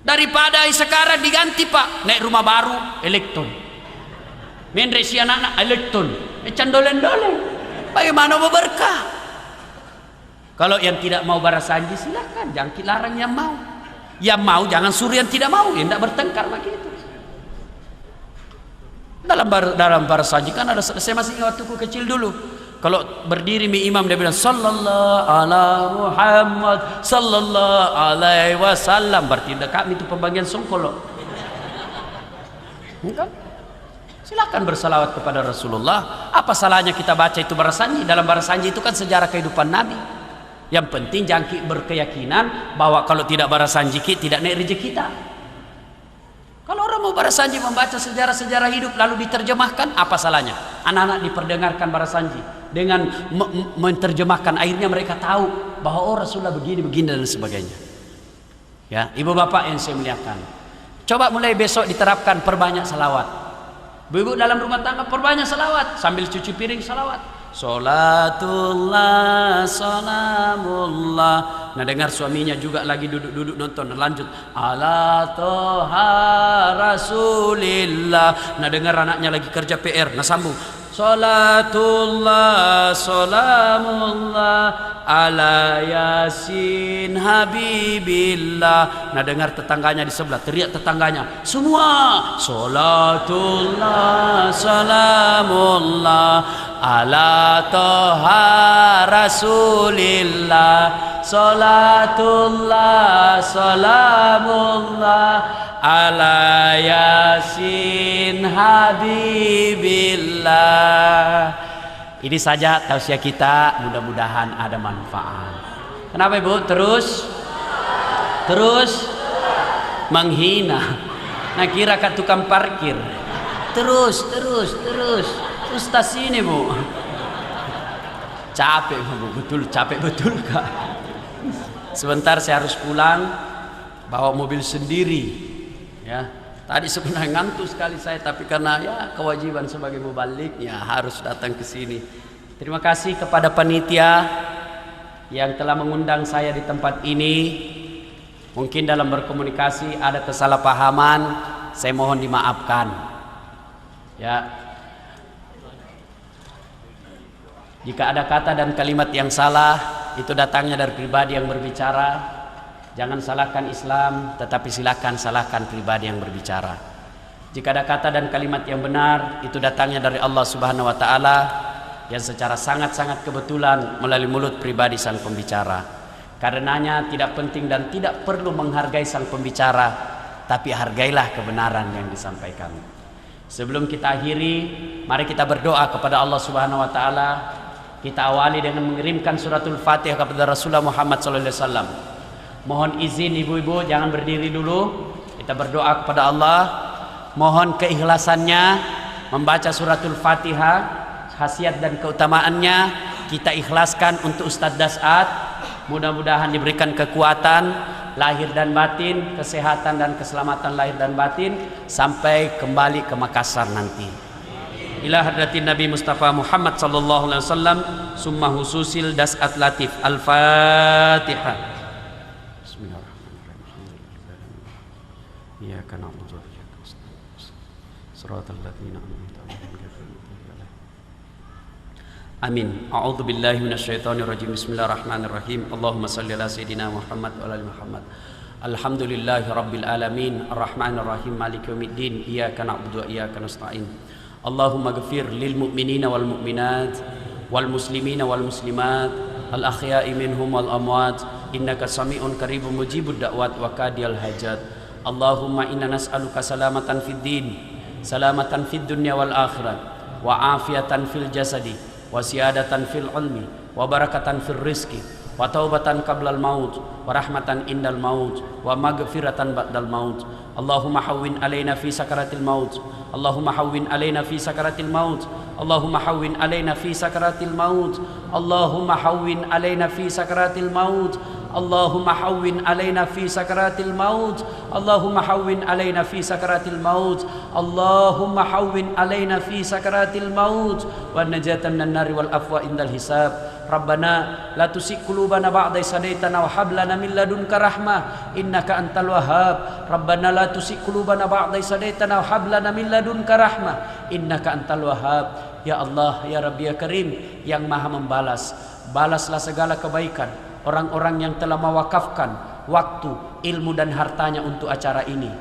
Daripada sekarang diganti Pak, naik rumah baru elektron, menrek si anak-anak elektron, candolen-dolen. Bagaimana mau berkah? Kalau yang tidak mau barasanji silakan, jangan larang yang mau. Yang mau jangan suruh yang tidak mau, yang tidak bertengkar begitu. Dalam barasanji kan ada, saya masih ingat waktu kecil dulu. Kalau berdiri mi imam dia bilang sallallahu ala Muhammad sallallahu alaihi wasallam, berarti kami itu pembagian songkol. Bukan? Silakan bersalawat kepada Rasulullah. Apa salahnya kita baca itu barasanji? Dalam barasanji itu kan sejarah kehidupan Nabi. Yang penting jangki berkeyakinan bahwa kalau tidak barasanji tidak naik rezeki kita. Kalau orang mau barasanji membaca sejarah-sejarah hidup lalu diterjemahkan, apa salahnya? Anak-anak diperdengarkan barasanji dengan menerjemahkan, akhirnya mereka tahu bahwa oh Rasulullah begini dan sebagainya. Ya, ibu bapak yang saya muliakan, coba mulai besok diterapkan perbanyak salawat. Ibu dalam rumah tangga perbanyak salawat, sambil cuci piring salawat. Salatullah salamullah. Nah dengar suaminya juga lagi duduk-duduk nonton, lanjut ala toha rasulillah. Nah dengar anaknya lagi kerja PR, nah sambung salatullah salamullah ala yasin habibillah. Nah dengar tetangganya di sebelah, teriak tetangganya semua salatullah salamullah ala toha rasulillah. Salatullah salamullah ala yasin habibillah. Ini saja tausiah kita, mudah-mudahan ada manfaat. Kenapa ibu? Terus menghina. Nah kira kan tukang parkir. Terus tas ini bu. Capek bu, betul capek betul kak. Sebentar saya harus pulang, bawa mobil sendiri. Ya, tadi sebenarnya ngantuk sekali saya, tapi karena ya kewajiban sebagai mubalik ya harus datang ke sini. Terima kasih kepada panitia yang telah mengundang saya di tempat ini. Mungkin dalam berkomunikasi ada kesalahpahaman, saya mohon dimaafkan. Ya, jika ada kata dan kalimat yang salah, itu datangnya dari pribadi yang berbicara. Jangan salahkan Islam, tetapi silakan salahkan pribadi yang berbicara. Jika ada kata dan kalimat yang benar, itu datangnya dari Allah Subhanahu wa taala yang secara sangat-sangat kebetulan melalui mulut pribadi sang pembicara. Karenanya tidak penting dan tidak perlu menghargai sang pembicara, tapi hargailah kebenaran yang disampaikan. Sebelum kita akhiri, mari kita berdoa kepada Allah Subhanahu wa taala. Kita awali dengan mengirimkan suratul Fatihah kepada Rasulullah Muhammad SAW. Mohon izin ibu-ibu jangan berdiri dulu. Kita berdoa kepada Allah. Mohon keikhlasannya membaca suratul Fatihah, khasiat dan keutamaannya kita ikhlaskan untuk Ustadz Das'ad. Mudah-mudahan diberikan kekuatan lahir dan batin, kesehatan dan keselamatan lahir dan batin sampai kembali ke Makassar nanti. Ila hadratin Nabi Mustafa Muhammad sallallahu alaihi wasallam, summa hususil Das'ad Latif. Al-Fatihah. Bismillahirrahmanirrahim. Iyyaka na'budu wa iyyaka nasta'in. Shiratal ladzina an'amta 'alaihim ghairil maghdubi 'alaihim. Amin. A'udzu billahi minasyaitonir rajim. Bismillahirrahmanirrahim. Allahumma shalli ala sayidina Muhammad wa ala ali Muhammad. Alhamdulillahi rabbil alamin, arrahmanir rahim, maliki yaumiddin. Iyyaka na'budu wa iyyaka nasta'in. Allahumma ghfir lil mu'minina wal mu'minat wal muslimina wal muslimat al ahya'i minhum wal amwat innaka sami'un qaribun mujibud da'wat wa qadiyal hajat. Allahumma inna nas'aluka salamatan fid din, salamatan fid dunya wal akhirat, wa afiatan fil jasadi, wa siyadatan fil ilmi, wa barakatan fil rizqi, wa taubatan qablal maut, wa rahmatan indal maut, wa maghfiratan ba'dal maut. Allahumma hawwin alaina fi sakaratil maut. Allahumma hawwin alaina fi sakaratil maut. Allahumma hawwin alaina fi sakaratil maut. Allahumma hawwin alaina fi sakaratil maut. Allahumma hawwin alaina fi sakaratil maut. Allahumma hawwin alaina fi sakaratil maut. Allahumma hawwin alaina fi sakaratil maut wa najatan minan nari wal afwa indal hisab. Rabbana la tusik qulubana ba'da idh hadaitana wa hab lana min ladunka rahmah innaka antal wahhab. Rabbana la tusik qulubana ba'da idh hadaitana wa hab lana min ladunka rahmah innaka antal wahhab. Ya Allah, ya Rabbi, ya Karim, yang Maha membalas, balaslah segala kebaikan orang-orang yang telah mewakafkan waktu, ilmu dan hartanya untuk acara ini.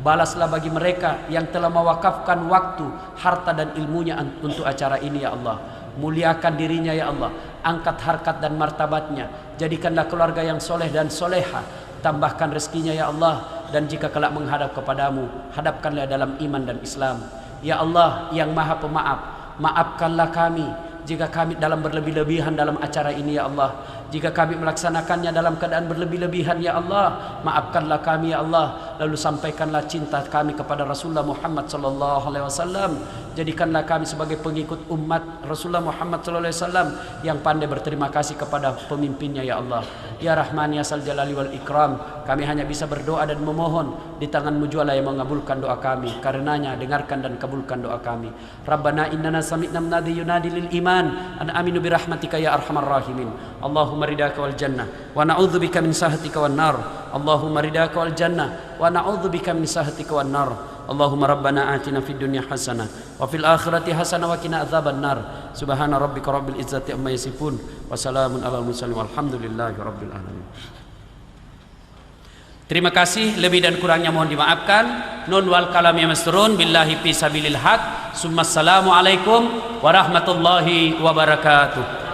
Balaslah bagi mereka yang telah mewakafkan waktu, harta dan ilmunya untuk acara ini ya Allah. muliakan dirinya ya Allah, angkat harkat dan martabatnya, jadikanlah keluarga yang soleh dan soleha, tambahkan rezekinya ya Allah, dan jika kelak menghadap kepadamu, hadapkanlah dalam iman dan Islam. Ya Allah yang maha pemaaf, maafkanlah kami jika kami dalam berlebih-lebihan dalam acara ini ya Allah, jika kami melaksanakannya dalam keadaan berlebih-lebihan ya Allah, maafkanlah kami ya Allah. Lalu sampaikanlah cinta kami kepada Rasulullah Muhammad sallallahu alaihi wasallam, jadikanlah kami sebagai pengikut umat Rasulullah Muhammad sallallahu alaihi wasallam yang pandai berterima kasih kepada pemimpinnya ya Allah. Ya Rahman ya Sal Jalali wal Ikram, kami hanya bisa berdoa dan memohon, di tanganmu jualah yang mengabulkan doa kami, karenanya dengarkan dan kabulkan doa kami. Rabbana innana sami'na munadi yunadi lil iman an aminu bi rahmatika ya arhamar rahimin. Allahumma ridaka wal jannah wa na'udzubika min sahatika wan nar. Allahumma ridaka wal jannah wa na'udzubika min sahatika wan nar. Allahumma rabbana atina fid dunya hasanah wa fil akhirati hasanah wa qina adzaban nar. Subhana rabbika rabbil izzati amma yasifun wa salamun alal mursalin walhamdulillahi rabbil alamin. Terima kasih, lebih dan kurangnya mohon dimaafkan. Nun wal kalam ya masturun billahi fi sabilil haq. Summa assalamu alaikum warahmatullahi wabarakatuh.